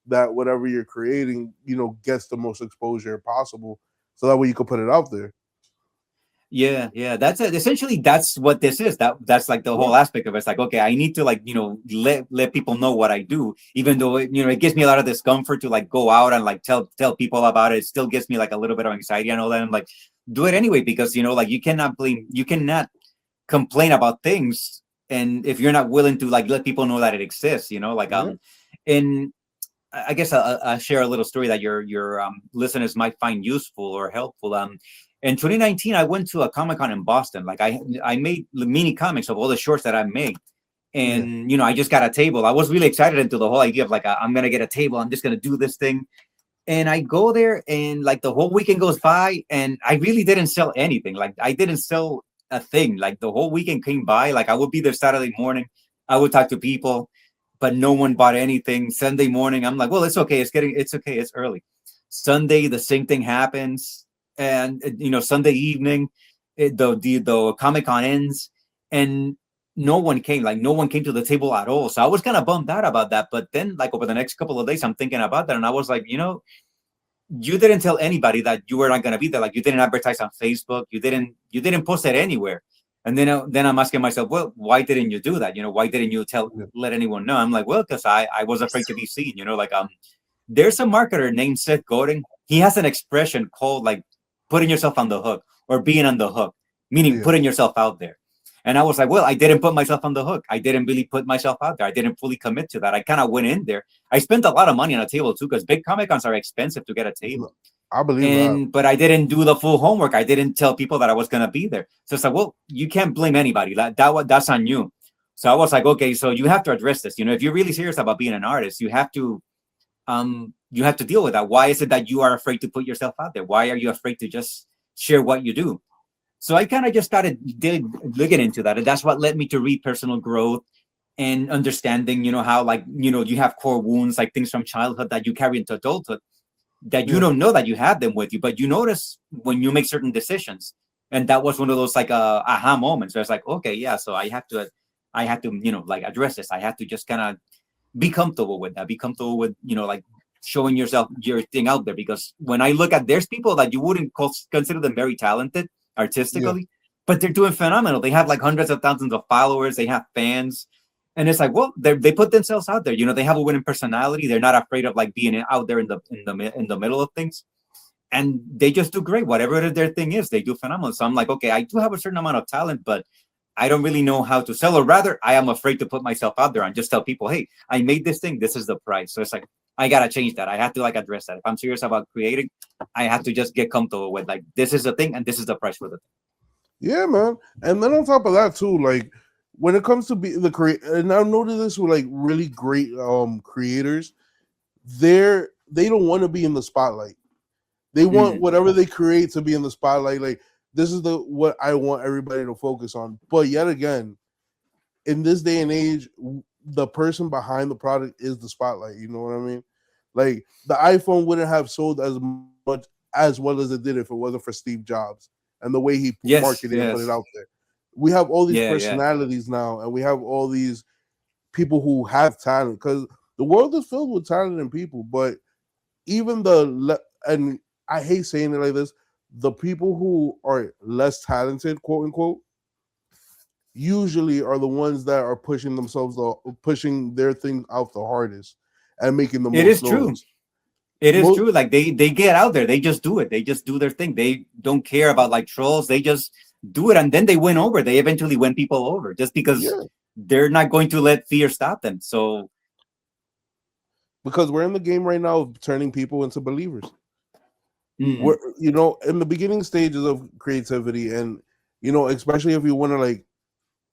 that whatever you're creating, gets the most exposure possible, so that way you can put it out there.
Yeah, yeah, that's it. Essentially, that's what this is. That's like the
Yeah,
whole aspect of it. It's like, okay, I need to like let people know what I do, even though it gives me a lot of discomfort to like go out and like tell people about it. It still gives me like a little bit of anxiety and all that. I'm like, do it anyway, because like you cannot complain about things, and if you're not willing to like let people know that it exists, like
yeah,
and I guess I'll share a little story that your listeners might find useful or helpful. In 2019, I went to a Comic Con in Boston. Like I made mini comics of all the shorts that I made,
yeah,
and I just got a table. I was really excited into the whole idea of like I'm gonna get a table. I'm just gonna do this thing, and I go there, and like the whole weekend goes by, and I really didn't sell anything. Like I didn't sell a thing. Like the whole weekend came by. Like I would be there Saturday morning. I would talk to people, but no one bought anything. Sunday morning, I'm like, well, it's okay. It's okay. It's early. Sunday, the same thing happens, and Sunday evening, the Comic Con ends, and no one came. Like no one came to the table at all. So I was kind of bummed out about that. But then, like over the next couple of days, I'm thinking about that, and I was like, you didn't tell anybody that you were not going to be there. Like you didn't advertise on Facebook. You didn't post it anywhere. And then I'm asking myself, well, why didn't you do that? Why didn't you
yeah,
let anyone know? I'm like, well, because I was afraid to be seen. Like there's a marketer named Seth Godin. He has an expression called like putting yourself on the hook, or being on the hook, meaning
yeah,
putting yourself out there. And I was like, well, I didn't put myself on the hook. I didn't really put myself out there. I didn't fully commit to that. I kind of went in there. I spent a lot of money on a table too, because big Comic Cons are expensive to get a table.
I believe that.
But I didn't do the full homework. I didn't tell people that I was gonna be there. So it's like, well, you can't blame anybody. That's on you. So I was like, okay, so you have to address this. If you're really serious about being an artist, you have to deal with that. Why is it that you are afraid to put yourself out there? Why are you afraid to just share what you do? So I kind of just started looking into that, and that's what led me to read personal growth and understanding, how like you have core wounds, like things from childhood that you carry into adulthood, that you
Yeah,
don't know that you have them with you, but you notice when you make certain decisions. And that was one of those like aha moments where it's like, okay, yeah, so I have to like address this. I have to just kind of be comfortable with that, be comfortable with like showing your thing out there. Because when I look at, there's people that you wouldn't consider them very talented
yeah,
artistically, but they're doing phenomenal. They have like hundreds of thousands of followers, they have fans, And it's like, well, they put themselves out there. They have a winning personality. They're not afraid of like being out there in the middle of things, and they just do great. Whatever their thing is, they do phenomenal. So I'm like, okay, I do have a certain amount of talent, but I don't really know how to sell, or rather, I am afraid to put myself out there and just tell people, hey, I made this thing. This is the price. So it's like, I gotta change that. I have to like address that. If I'm serious about creating, I have to just get comfortable with like, this is the thing and this is the price for the thing.
Yeah, man. And then on top of that too, like when it comes to be the create, and I've noticed this with like really great creators, they don't want to be in the spotlight. They want whatever they create to be in the spotlight. Like this is what I want everybody to focus on. But yet again, in this day and age, the person behind the product is the spotlight. You know what I mean? Like the iPhone wouldn't have sold as much as well as it did if it wasn't for Steve Jobs and the way he marketed and put it out there. We have all these personalities now, and we have all these people who have talent, because the world is filled with talented people. But even and I hate saying it like this, the people who are less talented, quote unquote, usually are the ones that are pushing their thing out the hardest and making the most.
It is true. It is true. Like they get out there, they just do it. They just do their thing. They don't care about like trolls. They just do it, and then they win over. They eventually win people over just because they're not going to let fear stop them. So
because we're in the game right now of turning people into believers.
Mm-hmm.
We're, in the beginning stages of creativity, and especially if you want to like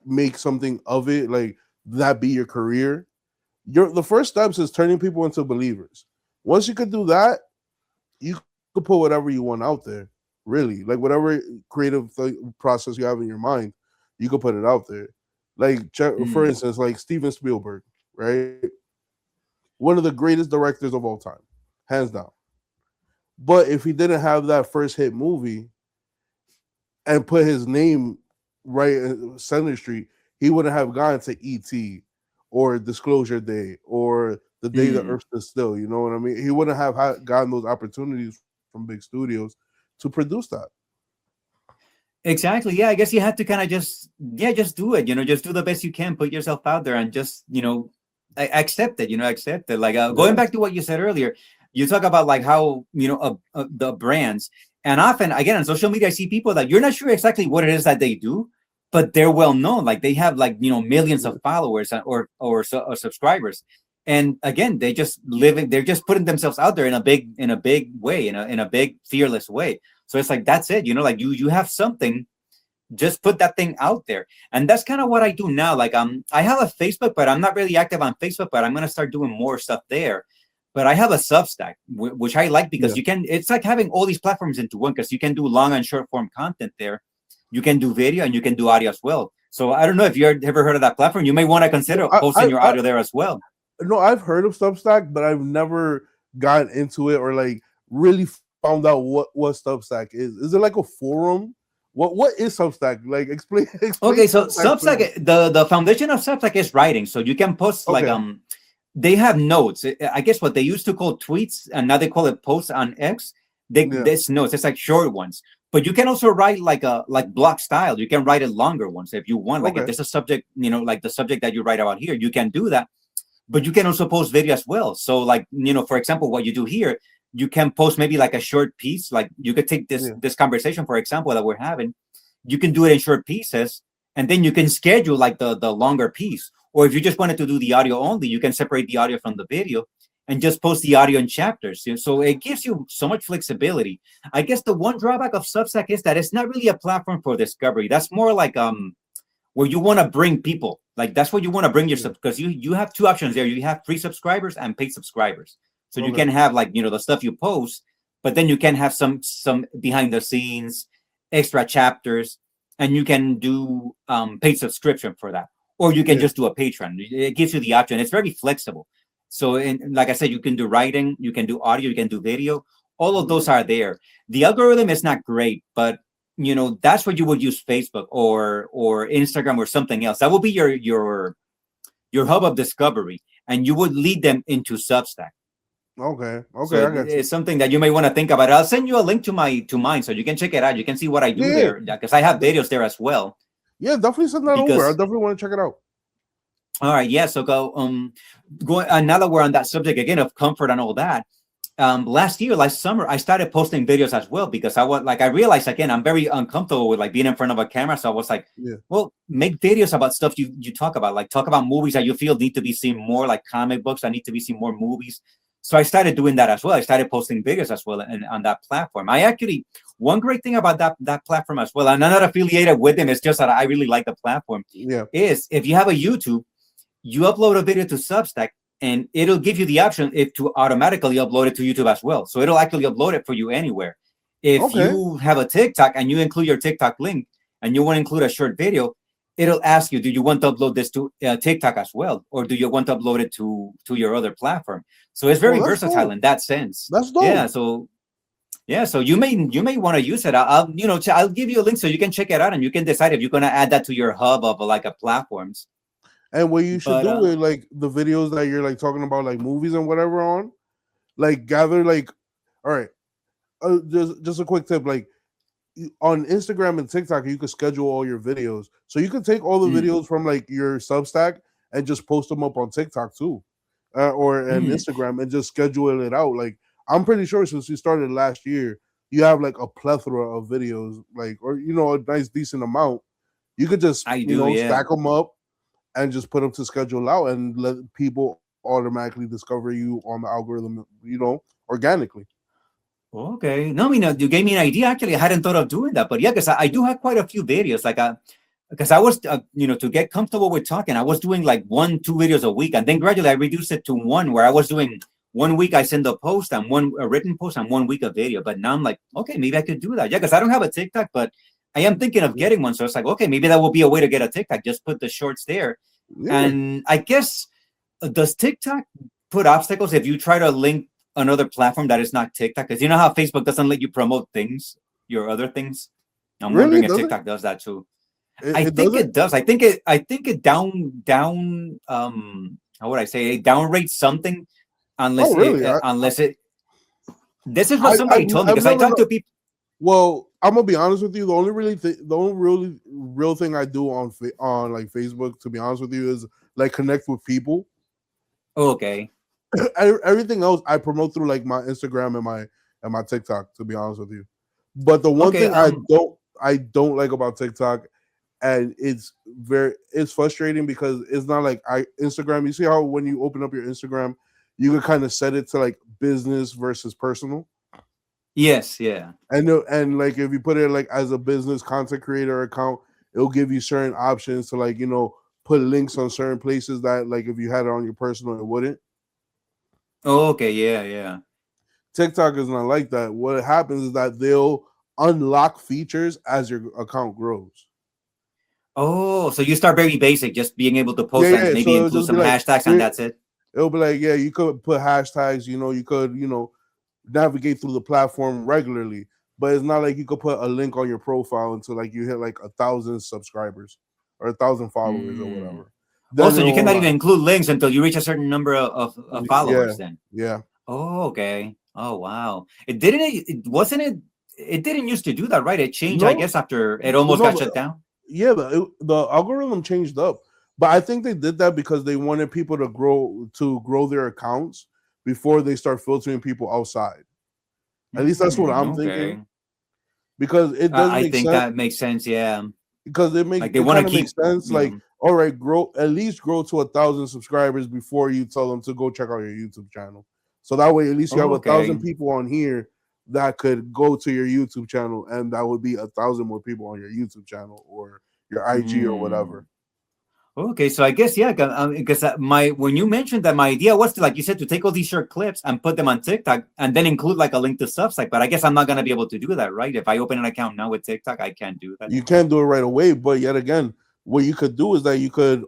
make something of it, like that be your career, the first steps is turning people into believers. Once you could do that, you could put whatever you want out there, really. Like whatever creative process you have in your mind, you could put it out there. Like for instance, like Steven Spielberg, right? One of the greatest directors of all time, hands down. But if he didn't have that first hit movie and put his name right in Center Street, he wouldn't have gone to E.T. or Disclosure Day or The Day the Earth Stood Still. You know what I mean? He wouldn't have gotten those opportunities from big studios to produce that.
Exactly. Yeah, I guess you have to kind of just do it. Just do the best you can. Put yourself out there and just accept it. Accept it. Like going back to what you said earlier, you talk about like how the brands, and often again on social media I see people that you're not sure exactly what it is that they do, but they're well known. Like they have like millions of followers or subscribers, and again they're just putting themselves out there in a big way, in a big fearless way. So it's like that's it. Like you have something. Just put that thing out there. And that's kind of what I do now. Like I have a Facebook, but I'm not really active on Facebook, but I'm going to start doing more stuff there. But I have a Substack, which I like because it's like having all these platforms into one, because you can do long and short form content there. You can do video and you can do audio as well. So I don't know if you've ever heard of that platform. You may want to consider posting your audio there as well.
No, I've heard of Substack, but I've never gotten into it or like really found out what Substack is. Is it like a forum? What is Substack? Like explain
okay, so Substack, the foundation of Substack is writing. So you can post like they have notes. I guess what they used to call tweets, and now they call it posts on X. There's notes. It's like short ones. But you can also write like block style. You can write it longer ones if you want. Like if there's a subject, like the subject that you write about here, you can do that. But you can also post video as well. So like, for example, what you do here, you can post maybe like a short piece. Like you could take this conversation, for example, that we're having. You can do it in short pieces, and then you can schedule like the longer piece. Or if you just wanted to do the audio only, you can separate the audio from the video and just post the audio in chapters. So it gives you so much flexibility. I guess the one drawback of Substack is that it's not really a platform for discovery. That's more like where you want to bring people. Like that's what you want to bring yourself, because you have two options there. You have free subscribers and paid subscribers. So you can have like the stuff you post, but then you can have some behind the scenes, extra chapters, and you can do paid subscription for that. Or you can just do a Patreon. It gives you the option. It's very flexible. So, like I said, you can do writing, you can do audio, you can do video. All of those are there. The algorithm is not great, but that's what you would use Facebook or Instagram or something else. That will be your hub of discovery, and you would lead them into Substack.
Okay.
So
I got you.
it's something that you may want to think about. I'll send you a link to mine so you can check it out. You can see what I do there, because I have videos there as well.
Yeah, definitely send that over. I definitely want to check it out.
All right, yeah. So going now that we're on that subject again of comfort and all that. Last summer, I started posting videos as well because I realized again I'm very uncomfortable with like being in front of a camera. So I was like,
Yeah.
well, make videos about stuff you talk about, like talk about movies that you feel need to be seen more, like comic books that need to be seen more, movies. So I started doing that as well. I started posting videos as well and on that platform. I actually one great thing about that platform as well, and I'm not affiliated with them. It's just that I really like the platform.
Yeah.
Is if you have a YouTube, you upload a video to Substack, and it'll give you the option if to automatically upload it to YouTube as well. So it'll actually upload it for you anywhere. If
Okay.
you have a TikTok and you include your TikTok link and you want to include a short video, it'll ask you, do you want to upload this to TikTok as well, or do you want to upload it to your other platform? So it's very
Well, that's
versatile
dope.
in that sense.
That's
Yeah.
dope.
So yeah, so you may want to use it. I'll I'll give you a link so you can check it out and you can decide if you're gonna add that to your hub of like a platforms.
And what you should
But
do with like the videos that you're like talking about, like movies and whatever on, like gather like, all right, just a quick tip, like on Instagram and TikTok, you could schedule all your videos. So you could take all the
mm,
videos from like your Substack and just post them up on TikTok too, or and
mm,
Instagram and just schedule it out. Like I'm pretty sure since you started last year, you have like a plethora of videos, like or a nice decent amount. You could just
I do, yeah.
stack them up and just put them to schedule out and let people automatically discover you on the algorithm, organically.
Okay. No, I mean, you gave me an idea. Actually, I hadn't thought of doing that, but yeah, because I do have quite a few videos. Like, because I was, to get comfortable with talking, I was doing like 1, 2 videos a week, and then gradually I reduced it to one, where I was doing 1 week I send a post and a written post and 1 week a video. But now I'm like, okay, maybe I could do that. Yeah, because I don't have a TikTok, but I am thinking of getting one. So it's like, okay, maybe that will be a way to get a TikTok. Just put the shorts there,
Yeah.
and I guess does TikTok put obstacles if you try to link another platform that is not TikTok? Because you know how Facebook doesn't let you promote things, your other things. I'm
Really?
wondering if
Does it?
TikTok does that too. I
It
think
doesn't?
it does. I think it down how would I say it down rates something
Oh,
unless
really?
it. This is what somebody told me
I've
because I
never
talked
know.
to people.
Well, I'm gonna be honest with you. The only really real thing I do on on like Facebook, to be honest with you, is like connect with people.
Okay.
Everything else I promote through like my Instagram and my TikTok. To be honest with you, but the one
Okay.
thing I don't like about TikTok, and it's frustrating because it's not like Instagram. You see how when you open up your Instagram, you can kind of set it to like business versus personal.
Yes. Yeah.
And like if you put it like as a business content creator account, it'll give you certain options to like put links on certain places that like if you had it on your personal it wouldn't.
Okay. Yeah. Yeah.
TikTok is not like that. What happens is that they'll unlock features as your account grows.
Oh, so you start very basic, just being able to
Yeah,
post and
yeah.
maybe
So it'll
include
just be
some
like
hashtags, and
here.
that's it.
It'll be like, yeah, you could put hashtags. You could navigate through the platform regularly, but it's not like you could put a link on your profile until like you hit like 1,000 subscribers or 1,000 followers or
Mm.
whatever. Then
Also, you
it'll
cannot
unlock.
even include links until you reach a certain number of
Yeah,
followers. Then.
yeah.
Oh, okay. Oh, wow. It wasn't it. It didn't used to do that, right? It changed, I
No,
guess, after it
well,
almost
no,
got
but
shut down.
yeah, the algorithm changed up, but I think they did that because they wanted people to grow their accounts before they start filtering people outside. At least that's what I'm thinking
Okay.
because it does
I
make
think
sense.
that makes sense. Yeah.
Because
Like they
it
want to
kind of makes
keep.
sense.
Yeah.
Like, all right, grow at least grow to 1,000 subscribers before you tell them to go check out your YouTube channel. So that way, at least you have
Oh,
1,000
okay.
people on here that could go to your YouTube channel, and that would be 1,000 more people on your YouTube channel or your IG or
Mm.
whatever.
Okay, so I guess yeah, because my when you mentioned that my idea was to like you said to take all these short clips and put them on TikTok and then include like a link to Substack, but I guess I'm not gonna be able to do that, right? If I open an account now with TikTok, I can't do that.
You can't do it right away, but yet again, what you could do is that you could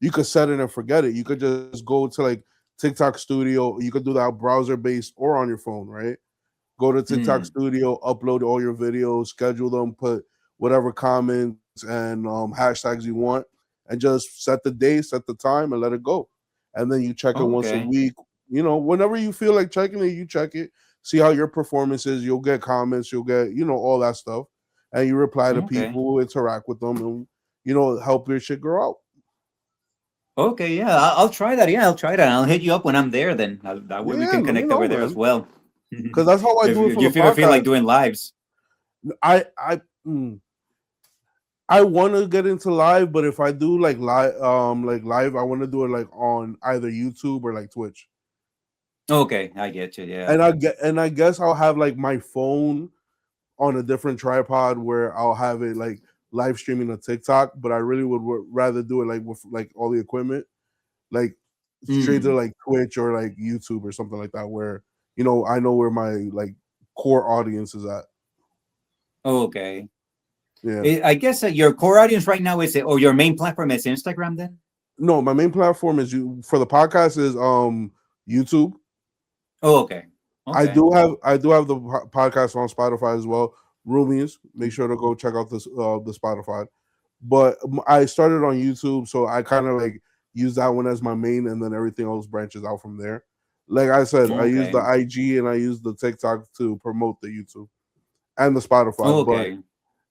you could set it and forget it. You could just go to like TikTok Studio. You could do that browser based or on your phone, right? Go to TikTok
Mm.
Studio, upload all your videos, schedule them, put whatever comments and hashtags you want, and just set the day, set the time, and let it go. And then you check it once a
Okay.
week. Whenever you feel like checking it, you check it, see how your performance is. You'll get comments, you'll get all that stuff, and you reply to
Okay.
people, interact with them, and help your shit grow out.
Okay, yeah, I'll try that. Yeah, I'll try that. I'll hit you up when I'm there. Then that way we
Yeah,
can
let me
connect
know,
over there as
man.
well.
Because that's how I
If
do it for the
you ever feel like
podcast.
doing lives.
I I mm, I want to get into live, but if I do like live, I want to do it like on either YouTube or like Twitch.
Okay, I get you. Yeah.
And I guess I'll have like my phone on a different tripod where I'll have it like live streaming a TikTok, but I really would rather do it like with like all the equipment, like straight to
Mm,
like Twitch or like YouTube or something like that, where I know where my like core audience is at.
okay.
Yeah.
I guess your core audience right now is or your main platform is Instagram. Then.
No, my main platform is you for the podcast is YouTube.
Oh, okay. Okay.
I do have the podcast on Spotify as well. Roomies, make sure to go check out this the Spotify. But I started on YouTube, so I kind of like use that one as my main, and then everything else branches out from there. Like I said, I use the
Okay.
IG and I use the TikTok to promote the YouTube and the Spotify.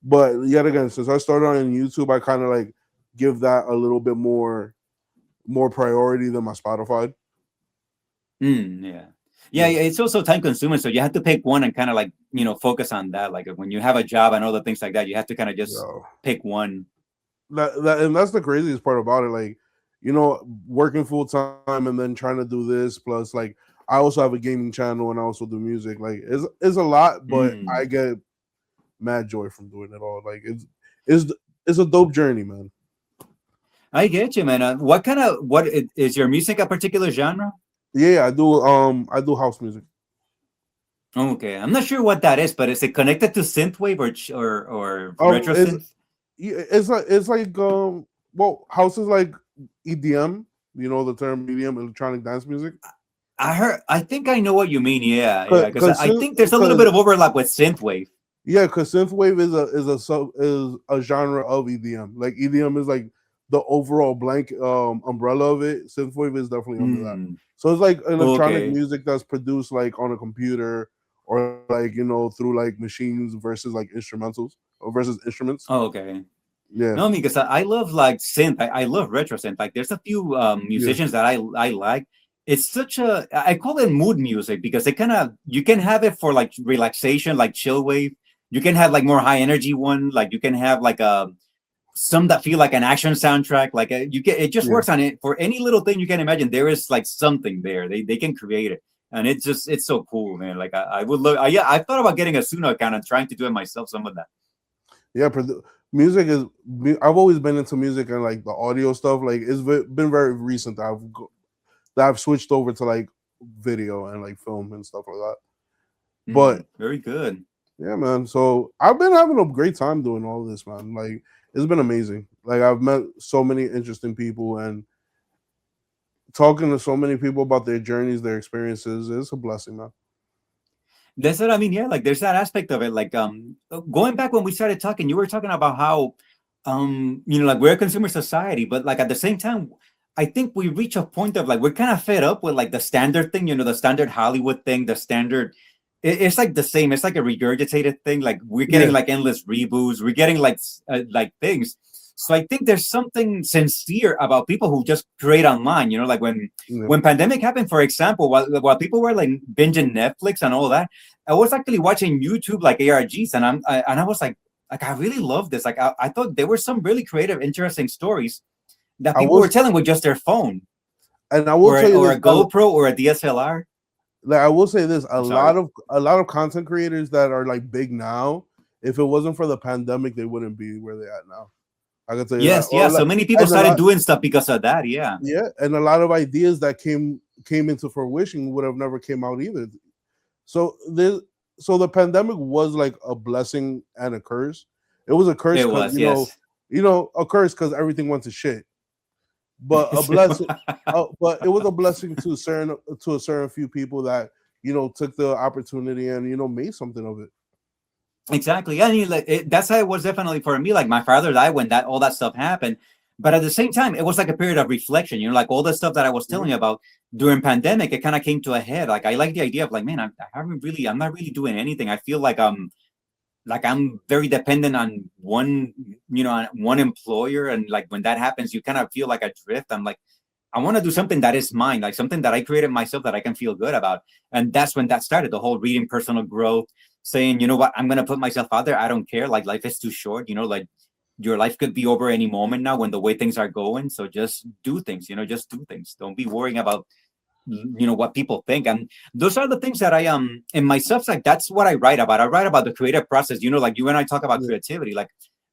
But
Okay.
yet again, since I started on YouTube, I kind of like give that a little bit more priority than my Spotify.
Yeah. Yeah,
Yeah.
yeah, it's also time consuming. So you have to pick one and kind of like, focus on that. Like when you have a job and other things like that, you have to kind of just
Yeah.
pick one.
And that's the craziest part about it. Like, working full time and then trying to do this plus like I also have a gaming channel and I also do music. Like it's a lot, but I
Mm,
get mad joy from doing it all. Like it's it's a dope journey, man.
I get you, man. Is your music a particular genre?
Yeah, I do house music.
Okay, I'm not sure what that is, but is it connected to synthwave or
Um
retro
it's
synth?
it's like well, house is like EDM, the term EDM, electronic dance music.
I think I know what you mean. Yeah, yeah, because
Cause
I think there's a little bit of overlap with synthwave.
Yeah, because synthwave is a genre of EDM. Like EDM is like the overall blank umbrella of it. Synthwave is definitely under that.
Mm,
So it's like electronic
okay,
music that's produced like on a computer or like through like machines versus like instrumentals or versus instruments.
okay.
Yeah,
No, because I love like synth. I love retro synth. Like there's a few
yeah,
musicians that I like. It's such a I call it mood music because it kind of you can have it for like relaxation, like chill wave. You can have like more high energy one. Like you can have like some that feel like an action soundtrack. Like you get it just
yeah.
works on it for any little thing you can imagine. There is like something there. They can create it, and it's so cool, man. Like I would look. Yeah, I thought about getting a Suno account and trying to do it myself. Some of that.
Yeah, music is. I've always been into music and like the audio stuff. Like been very recent that I've switched over to like video and like film and stuff like that. But
Very good.
yeah, man. So I've been having a great time doing all this, man. Like it's been amazing. Like I've met so many interesting people and talking to so many people about their journeys, their experiences. It's a blessing, man.
That's what I mean. Yeah, like there's that aspect of it. Like going back when we started talking, you were talking about how like we're a consumer society, but like at the same time, I think we reach a point of like we're kind of fed up with like the standard thing, the standard Hollywood thing, the standard it's like the same. It's like a regurgitated thing. Like we're getting
Yeah,
like endless reboots. We're getting like things. So I think there's something sincere about people who just create online. Like
yeah.
when pandemic happened, for example, while people were like binging Netflix and all that, I was actually watching YouTube like ARGs, and I was like I really love this. Like I thought there were some really creative, interesting stories that
I
people were
was,
telling with just their phone
and I will tell you
or
this.
a GoPro or a DSLR.
Like I will say this: a
I'm
lot
sorry.
of content creators that are like big now, if it wasn't for the pandemic, they wouldn't be where they at now. I can tell you that.
Yes,
Or
yeah. So
like,
many people
and a
started
lot,
doing stuff because of that. Yeah.
yeah, and a lot of ideas that came into fruition would have never came out either. So the pandemic was like a blessing and a curse. It was a curse
It
because
was, yes.
a curse because everything went to shit. But a blessing, but it was a blessing to a certain few people that took the opportunity and made something of it.
Exactly. Yeah, I mean, like that's how it was definitely for me. Like my father died when that all that stuff happened, but at the same time, it was like a period of reflection. Like all the stuff that I was
Yeah,
telling you about during pandemic, it kind of came to a head. Like I like the idea of like, man, I'm not really doing anything. I feel like like I'm very dependent on one, on one employer, and like when that happens, you kind of feel like adrift. I'm like, I want to do something that is mine, like something that I created myself that I can feel good about. And that's when that started, the whole reading personal growth, saying, you know what, I'm gonna put myself out there. I don't care. Like life is too short, like your life could be over any moment now when the way things are going. So just do things, just do things. Don't be worrying about what people think. And those are the things that I in my substack, that's what I write about. I write about the creative process, like you and I talk about
Yeah.
creativity. Like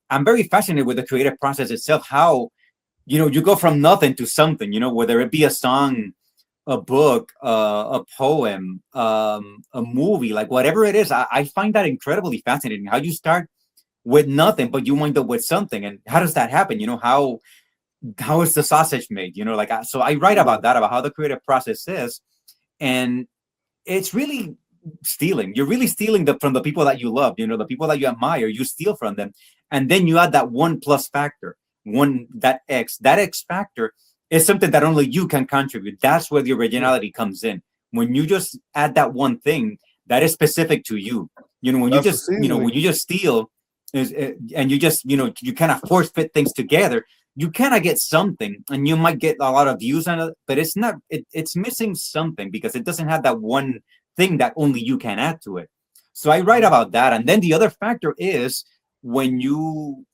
I'm very fascinated with the creative process itself, how you go from nothing to something, whether it be a song, a book, a poem, a movie, like whatever it is. I find that incredibly fascinating, how you start with nothing but you wind up with something. And how does that happen? How is the sausage made? So I write
Yeah.
about that, about how the creative process is. And it's really stealing. You're really stealing from the people that you love, the people that you admire. You steal from them, and then you add that one plus factor, that X factor is something that only you can contribute. That's where the
Yeah.
originality comes in. When you just add that one thing that is specific to you. When you
That's the
just when
seasoning.
you just steal, and you just you kind of force fit things together, you kind of get something, and you might get a lot of views on it, but it's not, it's missing something because it doesn't have that one thing that only you can add to it. So I write about that. And then the other factor is when you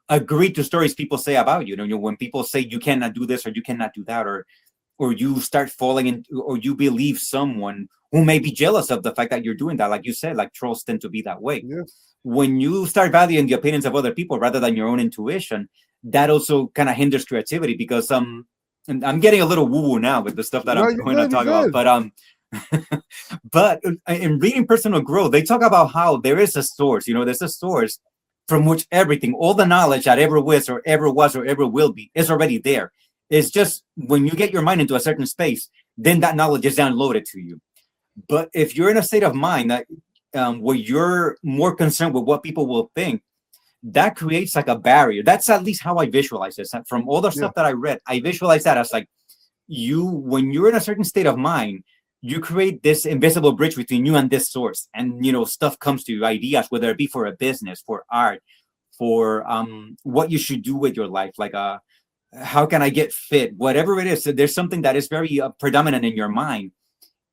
agree to stories people say about you. When people say you cannot do this or you cannot do that, or you start falling into, or you believe someone who may be jealous of the fact that you're doing that. Like you said, like trolls tend to be that way.
Yeah.
When you start valuing the opinions of other people rather than your own intuition, that also kind of hinders creativity, because and I'm getting a little woo woo now with the stuff that
No,
I'm
you're
going to
good. You're
talk about,
good.
but but in reading personal growth, they talk about how there is a source, there's a source from which everything, all the knowledge that ever will be, is already there. It's just when you get your mind into a certain space, then that knowledge is downloaded to you. But if you're in a state of mind that where you're more concerned with what people will think, that creates like a barrier. That's at least how I visualize this. From all the
Yeah.
stuff that I read, I visualize that as like, when you're in a certain state of mind, you create this invisible bridge between you and this source. And stuff comes to you, ideas, whether it be for a business, for art, for what you should do with your life, like how can I get fit, whatever it is. So there's something that is very predominant in your mind,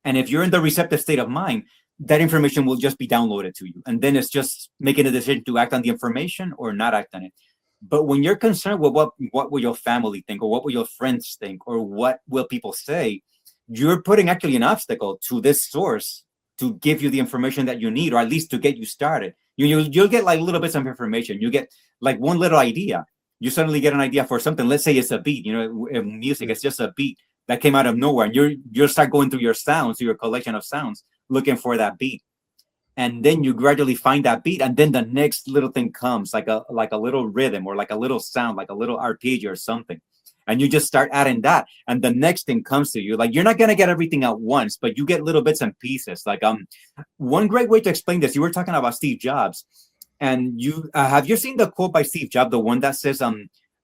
and if you're in the receptive state of mind, that information will just be downloaded to you. And then it's just making a decision to act on the information or not act on it. But when you're concerned with what will your family think, or what will your friends think, or what will people say, you're putting actually an obstacle to this source to give you the information that you need, or at least to get you started. You'll get like little bits of information. You get like one little idea. You suddenly get an idea for something. Let's say it's a beat. In music,
Yeah.
it's just a beat that came out of nowhere, and you'll start going through your sounds, through your collection of sounds, looking for that beat. And then you gradually find that beat, and then the next little thing comes, like a little rhythm, or like a little sound, like a little arpeggio or something. And you just start adding that, and the next thing comes to you. Like, you're not gonna get everything at once, but you get little bits and pieces. Like one great way to explain this, you were talking about Steve Jobs, and you have you seen the quote by Steve Jobs, the one that says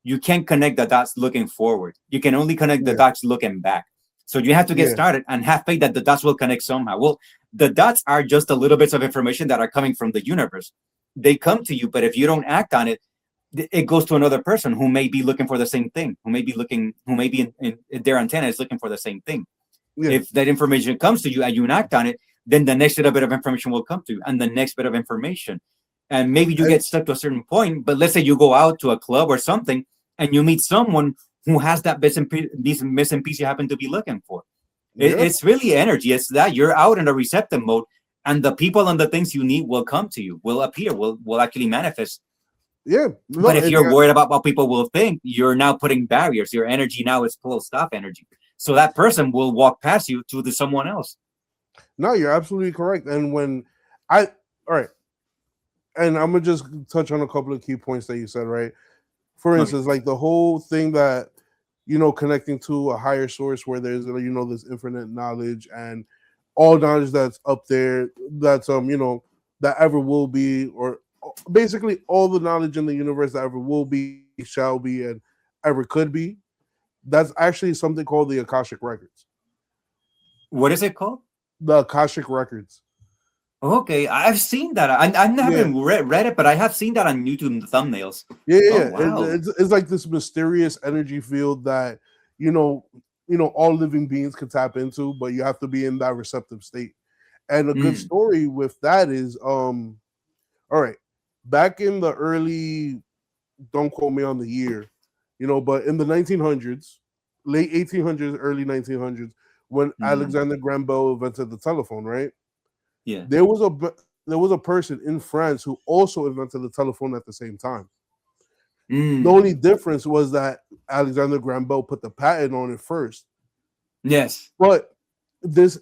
you can't connect the dots looking forward, you can only connect the
Yeah.
dots looking back. So you have to get
Yeah.
started and have faith that the dots will connect somehow. Well, the dots are just a little bits of information that are coming from the universe. They come to you, but if you don't act on it, it goes to another person who may be looking for the same thing, who may be in their antenna is looking for the same thing.
Yeah.
If that information comes to you and you act on it, then the next little bit of information will come to you, and the next bit of information. And maybe you
And
get stuck to a certain point, but let's say you go out to a club or something and you meet someone who has that these missing piece you happen to be looking for.
yeah.
It's really energy. It's that you're out in a receptive mode, and the people and the things you need will come to you, will appear, will actually manifest.
Yeah.
But
No,
if
and
you're
yeah,
worried about what people will think, you're now putting barriers. Your energy now is closed off energy. So that person will walk past you to someone else.
no, you're absolutely correct. And when I all right, and I'm gonna just touch on a couple of key points that you said, right? For
Okay.
instance, like the whole thing that connecting to a higher source where there's this infinite knowledge and all knowledge that's up there, that's that ever will be, or basically all the knowledge in the universe that ever will be, shall be, and ever could be. That's actually something called the Akashic Records.
What is it called?
The Akashic Records.
Okay, I've seen that. I
Yeah,
haven't read it, but I have seen that on YouTube thumbnails.
yeah, yeah.
Oh
Yeah.
wow.
It's like this mysterious energy field that you know, all living beings can tap into, but you have to be in that receptive state. And a good
Mm,
story with that is, all right, back in the early, don't quote me on the year, but in the 1900s, late 1800s, early 1900s, when
mm,
Alexander Graham Bell invented the telephone, right?
yeah.
There was a person in France who also invented the telephone at the same time. The only
Mm,
difference was that Alexander Graham Bell put the patent on it first.
yes.
But this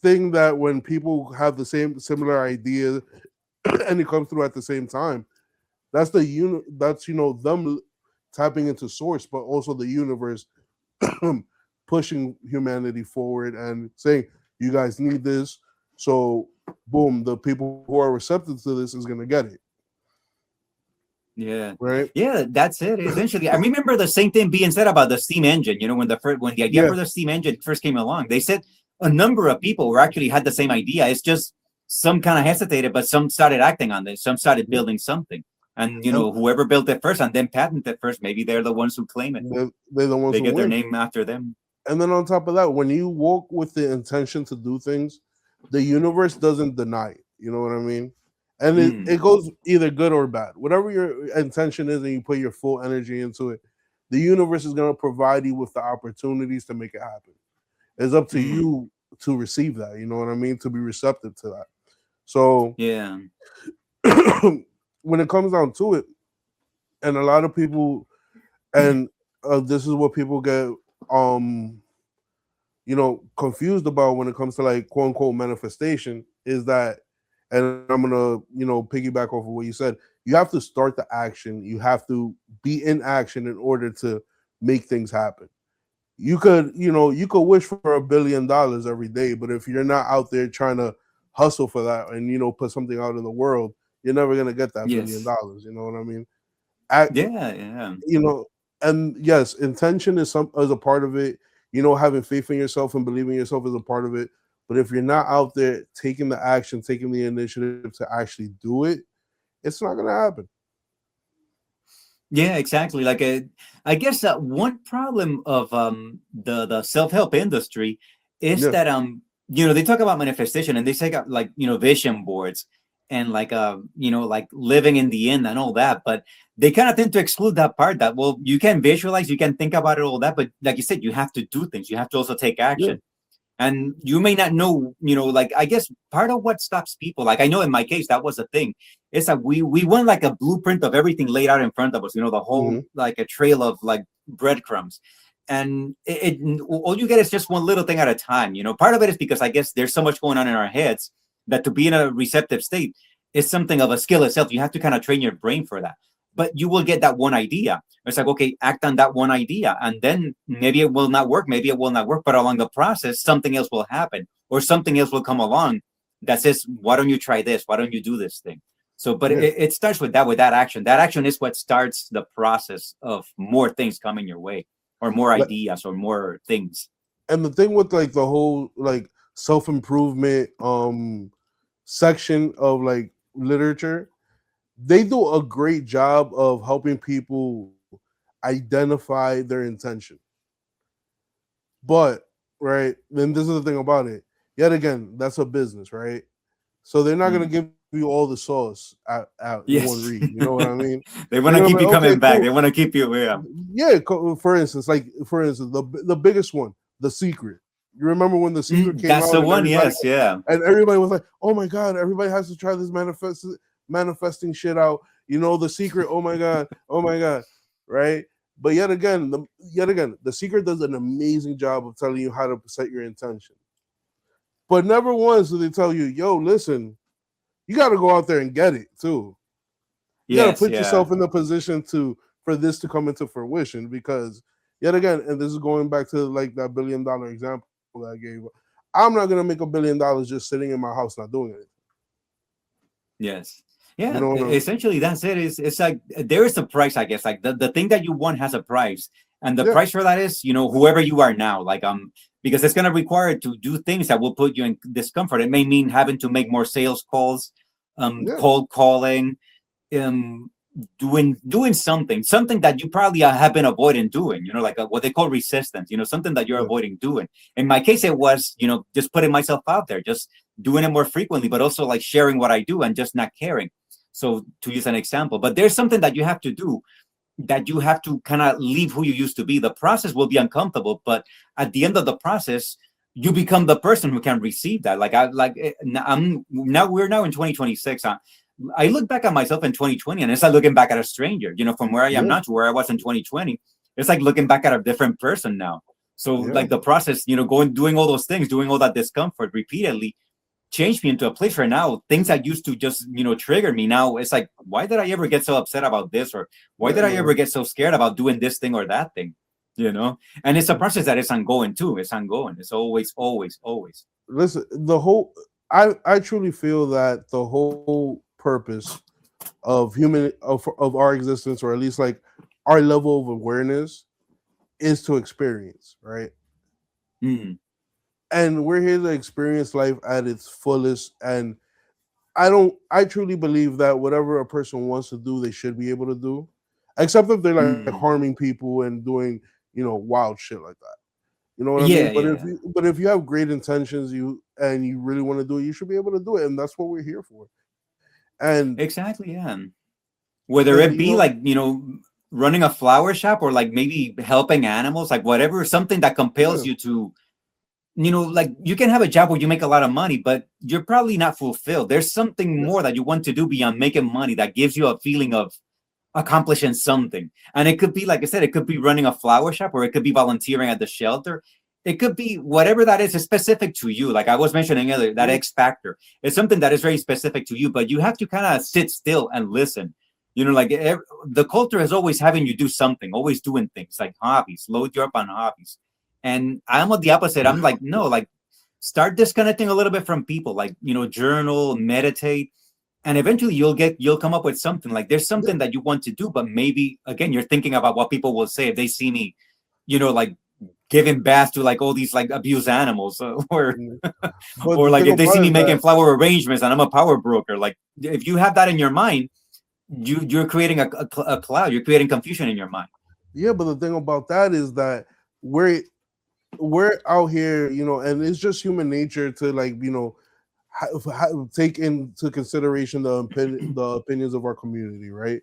thing that when people have the same similar idea and it comes through at the same time, that's them tapping into source, but also the universe pushing humanity forward and saying, you guys need this. So boom, the people who are receptive to this is gonna get it.
Yeah.
Right?
Yeah, that's it. Essentially, I remember the same thing being said about the steam engine. You know, when the idea
Yeah.
for the steam engine first came along, they said a number of people were actually had the same idea. It's just some kind of hesitated, but some started acting on this. Some started building something, and
And
whoever built it first and then patented it first, maybe they're the ones who claim it.
they're the ones
They
who
get their
win.
name after them.
And then on top of that, when you walk with the intention to do things, the universe doesn't deny it. You know what I mean? And it
Mm,
goes either good or bad. Whatever your intention is and you put your full energy into it, the universe is going to provide you with the opportunities to make it happen. It's up to
mm,
you to receive that. You know what I mean? To be receptive to that. So
yeah.
when it comes down to it, and a lot of people, and this is what people get um confused about when it comes to like quote unquote manifestation is that, and I'm gonna, piggyback off of what you said, you have to start the action, you have to be in action in order to make things happen. You could wish for $1 billion every day, but if you're not out there trying to hustle for that and put something out in the world, you're never gonna get that billion
Yes.
dollars. You know what I mean? Act,
Yeah. Yeah.
you know, and yes, intention is a part of it. Having faith in yourself and believing in yourself is a part of it. But if you're not out there taking the action, taking the initiative to actually do it, it's not gonna happen.
Yeah, exactly. I guess one problem of the self help industry is
Yeah,
that they talk about manifestation and they say like vision boards and like living in the end and all that, but they kind of tend to exclude that part that well you can visualize, you can think about it all that, but like you said, you have to do things, you have to also take
yeah,
action. And you may not know, like I guess part of what stops people, like I know in my case that was a thing, is that we want like a blueprint of everything laid out in front of us, the whole
hmm
like a trail of like breadcrumbs. And all you get is just one little thing at a time. Part of it is because I guess there's so much going on in our heads that to be in a receptive state is something of a skill itself. You have to kind of train your brain for that. But you will get that one idea. It's like, okay, act on that one idea. And then maybe it will not work. Maybe it will not work. But along the process, something else will happen or something else will come along that says, why don't you try this? Why don't you do this thing? So, but
yeah.
it starts with that action. That action is what starts the process of more things coming your way or more
Like,
ideas or more things.
and the thing with like the whole like self improvement section of like literature, they do a great job of helping people identify their intention. But right, then this is the thing about it. Yet again, that's a business, right? So they're not gonna
Mm.
give you all the sauce out in one read.
Yes.
You know what I mean?
They
They're
want
gonna
to
be like,
keep you
okay,
coming back.
cool.
They want to keep you, yeah.
Yeah. For instance, the biggest one, The Secret. You remember when The Secret came
That's
out
the
and
one. Yes. Yeah.
everybody was like, "Oh my god, everybody has to try this manifesting shit out." The Secret. Oh my god, right? But The Secret does an amazing job of telling you how to set your intention. But never once do they tell you, "Yo, listen, you got to go out there and get it too. You got to
Yes.
put
Yeah.
yourself in the position for this to come into fruition." Because yet again, and this is going back to like that $1 billion example that I gave. I'm not gonna make $1 billion just sitting in my house not doing it.
Yes.
You
Yeah.
know what I mean?
Essentially, that's it. It's like there is a price, I guess. Like the thing that you want has a price. And the
Yeah,
price for that is, whoever you are now, like, because it's going to require to do things that will put you in discomfort. It may mean having to make more sales calls,
yeah,
cold calling, um doing something that you probably have been avoiding doing, like what they call resistance, something that you're
yeah.
avoiding doing. In my case, it was, just putting myself out there, just doing it more frequently, but also like sharing what I do and just not caring. So, to use an example, but there's something that you have to do, that you have to kind of leave who you used to be. The process will be uncomfortable, but at the end of the process, you become the person who can receive that. Like, I'm now, we're now in 2026. I look back at myself in 2020, and it's like looking back at a stranger, from where I am
Yeah,
now to where I was in 2020. It's like looking back at a different person now. So,
yeah,
like, the process, doing all those things, doing all that discomfort repeatedly, changed me into a place where now things that used to just, trigger me, now it's like, why did I ever get so upset about this? Or why
yeah,
did I ever
man.
get so scared about doing this thing or that thing? And it's a process that is ongoing too. It's ongoing. It's always, always, always.
Listen, I truly feel that the whole purpose of our existence, or at least like our level of awareness, is to experience, right?
Mm,
And we're here to experience life at its fullest. And I truly believe that whatever a person wants to do, they should be able to do, except if they're like
mm.
harming people and doing, wild shit like that. You know what I mean?
Yeah, yeah, yeah.
But if you have great intentions, you really want to do it, you should be able to do it, and that's what we're here for. And
Exactly. Yeah. Whether
and
it be like, running a flower shop, or like maybe helping animals, like whatever, something that
yeah,
compels you to, like, you can have a job where you make a lot of money, but you're probably not fulfilled. There's something
yeah,
more that you want to do beyond making money, that gives you a feeling of accomplishing something. And it could be, like I said, it could be running a flower shop, or it could be volunteering at the shelter. It could be whatever that is. It's specific to you. Like I was mentioning earlier, that
yeah,
X factor. It's something that is very specific to you, but you have to kind of sit still and listen. Like the culture is always having you do something, always doing things like hobbies, load you up on hobbies. And I'm the opposite. I'm like, no, like, start disconnecting a little bit from people, like, journal, meditate, and eventually you'll come up with something. Like, there's
yeah.
something that you want to do, but maybe again you're thinking about what people will say if they see me, like, giving bath to like all these like abused animals, or
Mm. But
or
the
like
thing
if they
about
see
it
me
is that
making flower arrangements and I'm a power broker. Like, if you have that in your mind, you're creating a cloud. You're creating confusion in your mind.
yeah, but the thing about that is that we're we're out here, and it's just human nature to like, take into consideration the opinions of our community, right?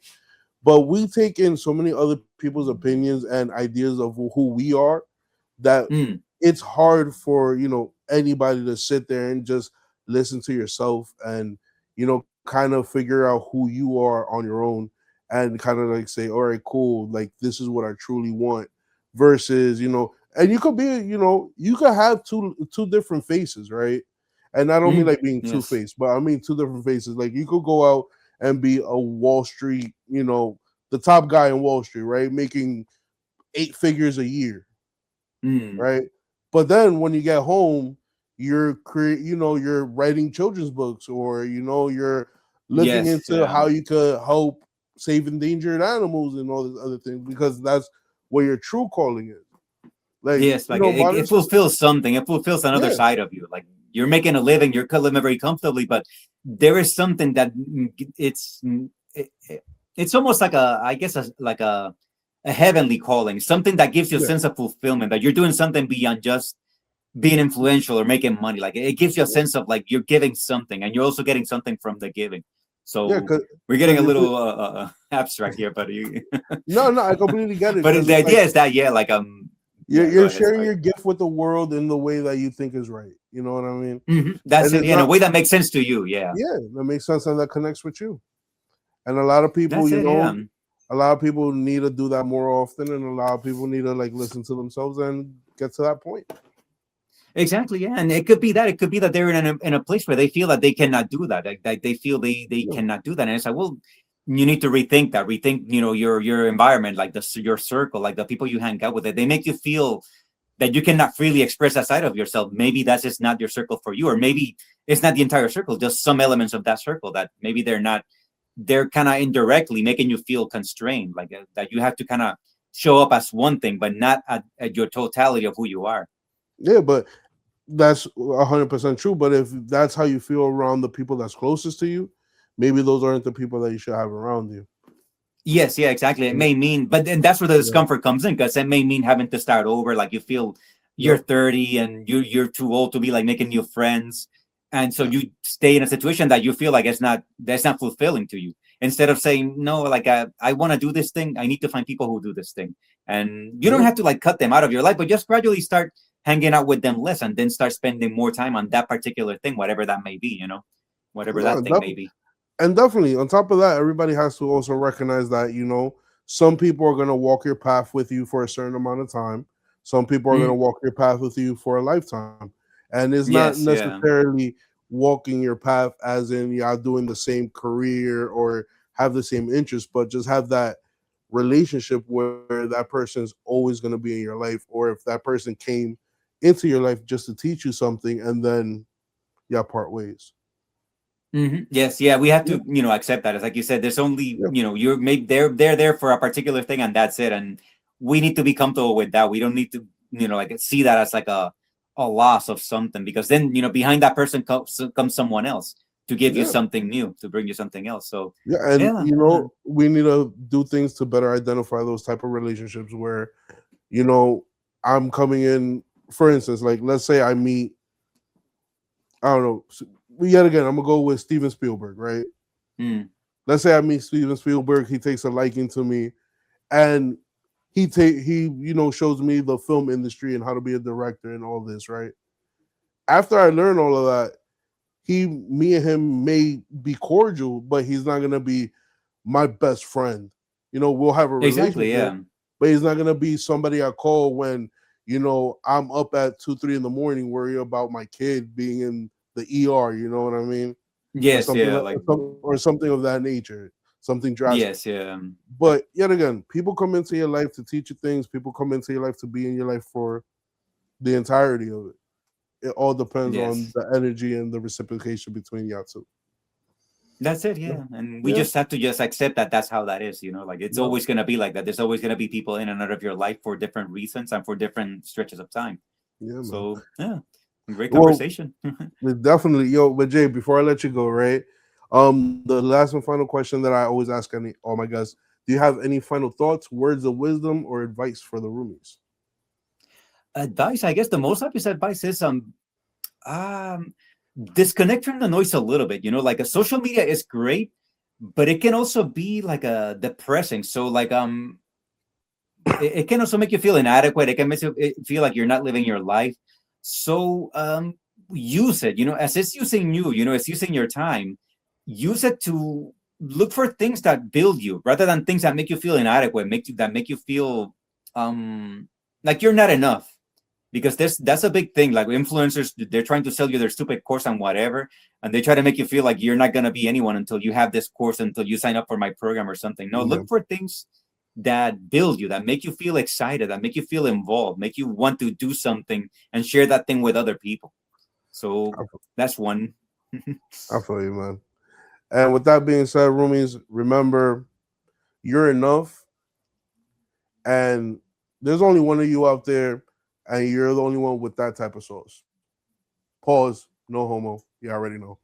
But we take in so many other people's opinions and ideas of who we are, that
Mm,
it's hard for anybody to sit there and just listen to yourself and kind of figure out who you are on your own, and kind of like say, all right, cool, like this is what I truly want, versus and you could be, you could have two different faces, right? And I don't mean like being
yes.
two-faced, but I mean two different faces. Like you could go out and be a Wall Street, the top guy in Wall Street, right? Making 8 figures a year,
Mm,
right? But then when you get home, you're writing children's books, or you're looking
yes.
into how you could help save endangered animals and all these other things, because that's what your true calling is. Like,
Yes, like it
modern
fulfills something. It fulfills another
yeah,
side of you. Like, you're making a living, you're living very comfortably, but there is something that, it's almost like I guess, like a heavenly calling, something that gives you a
yeah,
sense of fulfillment, that you're doing something beyond just being influential or making money. Like, it gives you a
yeah,
sense of like you're giving something, and you're also getting something from the giving.
yeah,
So we're getting
because
a
if it,
little abstract here, but
no, I completely get it,
but
because
the
it's like
idea is that, yeah, like,
you're
yeah, go
you're
ahead,
sharing
sorry.
your gift with the world in the way that you think is right. You know what I mean?
That's
And
it.
it's
Yeah, in a
not,
way that makes sense to you. Yeah,
yeah, that makes sense and that connects with you. And a lot of people,
that's it. Yeah,
a lot of people need to do that more often, and a lot of people need to like listen to themselves and get to that point.
exactly. Yeah, and it could be that. It could be that they're in a place where they feel that they cannot do that. Like they feel they
Yeah,
cannot do that, and it's like, well, you need to rethink that. Rethink, your environment, like your circle, like the people you hang out with. It they make you feel that you cannot freely express that side of yourself. Maybe that's just not your circle for you, or maybe it's not the entire circle, just some elements of that circle that maybe they're not. They're kind of indirectly making you feel constrained, like that you have to kind of show up as one thing, but not at your totality of who you are.
Yeah, but that's 100% true. But if that's how you feel around the people that's closest to you, maybe those aren't the people that you should have around you.
Yes, yeah, exactly. It may mean, but then that's where the
Yeah.
discomfort comes in, because it may mean having to start over. Like you feel you're
Yep.
30 and you're too old to be like making new friends, and so you stay in a situation that you feel like that's not fulfilling to you. Instead of saying no, like I want to do this thing, I need to find people who do this thing, and you don't
Yep.
have to like cut them out of your life, but just gradually start hanging out with them less, and then start spending more time on that particular thing, whatever that may be. Whatever
No,
that thing may be.
and definitely on top of that, everybody has to also recognize that some people are going to walk your path with you for a certain amount of time. Some people are going to
Mm.
walk your path with you for a lifetime, and it's not
Yes, yeah.
necessarily walking your path as in y'all doing the same career or have the same interests, but just have that relationship where that person's always going to be in your life, or if that person came into your life just to teach you something and then y'all part ways.
Yes, yeah, we have
Yep.
to, accept that. It's like you said, there's only,
Yep.
you're maybe they're there for a particular thing, and that's it. And we need to be comfortable with that. We don't need to, like see that as like a loss of something, because then, behind that person comes someone else to give you
Yeah.
something new, to bring you something else. So
Yeah, and
yeah, yeah.
we need to do things to better identify those type of relationships where, you know, I'm coming in, for instance, like let's say I meet, I don't know, yet again, I'm gonna go with Steven Spielberg, right?
Mm,
Let's say I meet Steven Spielberg, he takes a liking to me, and he shows me the film industry and how to be a director and all this, right? After I learn all of that, me and him may be cordial, but he's not gonna be my best friend. We'll have a
exactly,
relationship,
yeah.
but he's not gonna be somebody I call when I'm up at 2, 3 in the morning worrying about my kid being in the ER. You know what I mean? Or
Yes,
something
yeah,
like
like
or something of that nature, something drastic.
yes, yeah.
But yet again, people come into your life to teach you things. People come into your life to be in your life for the entirety of it. It all depends on
Yes.
the energy and the reciprocation between y'all two.
That's it,
Yeah,
yeah. And we
yeah,
just have to just accept that that's how that is, like it's
yeah,
always going to be like that. There's always going to be people in and out of your life for different reasons and for different stretches of time.
yeah, man.
So, yeah, great
Well,
conversation.
definitely, but Jay, before I let you go, right? The last and final question that I always ask all my guests: do you have any final thoughts, words of wisdom, or advice for the roomies?
Advice, I guess the most obvious advice is um disconnect from the noise a little bit. Like a social media is great, but it can also be like a depressing. So like it can also make you feel inadequate. It can make you feel like you're not living your life. So use it, as it's using you, it's using your time. Use it to look for things that build you rather than things that make you feel inadequate, make you feel like you're not enough. Because that's a big thing. Like influencers, they're trying to sell you their stupid course on whatever, and they try to make you feel like you're not gonna be anyone until you have this course, until you sign up for my program or something. No,
Yeah,
look for things that build you, that make you feel excited, that make you feel involved, make you want to do something and share that thing with other people. So
I, f-
that's one.
I feel you, man. And with that being said, roomies, remember you're enough, and there's only one of you out there, and you're the only one with that type of sauce. Pause. No homo. You already know.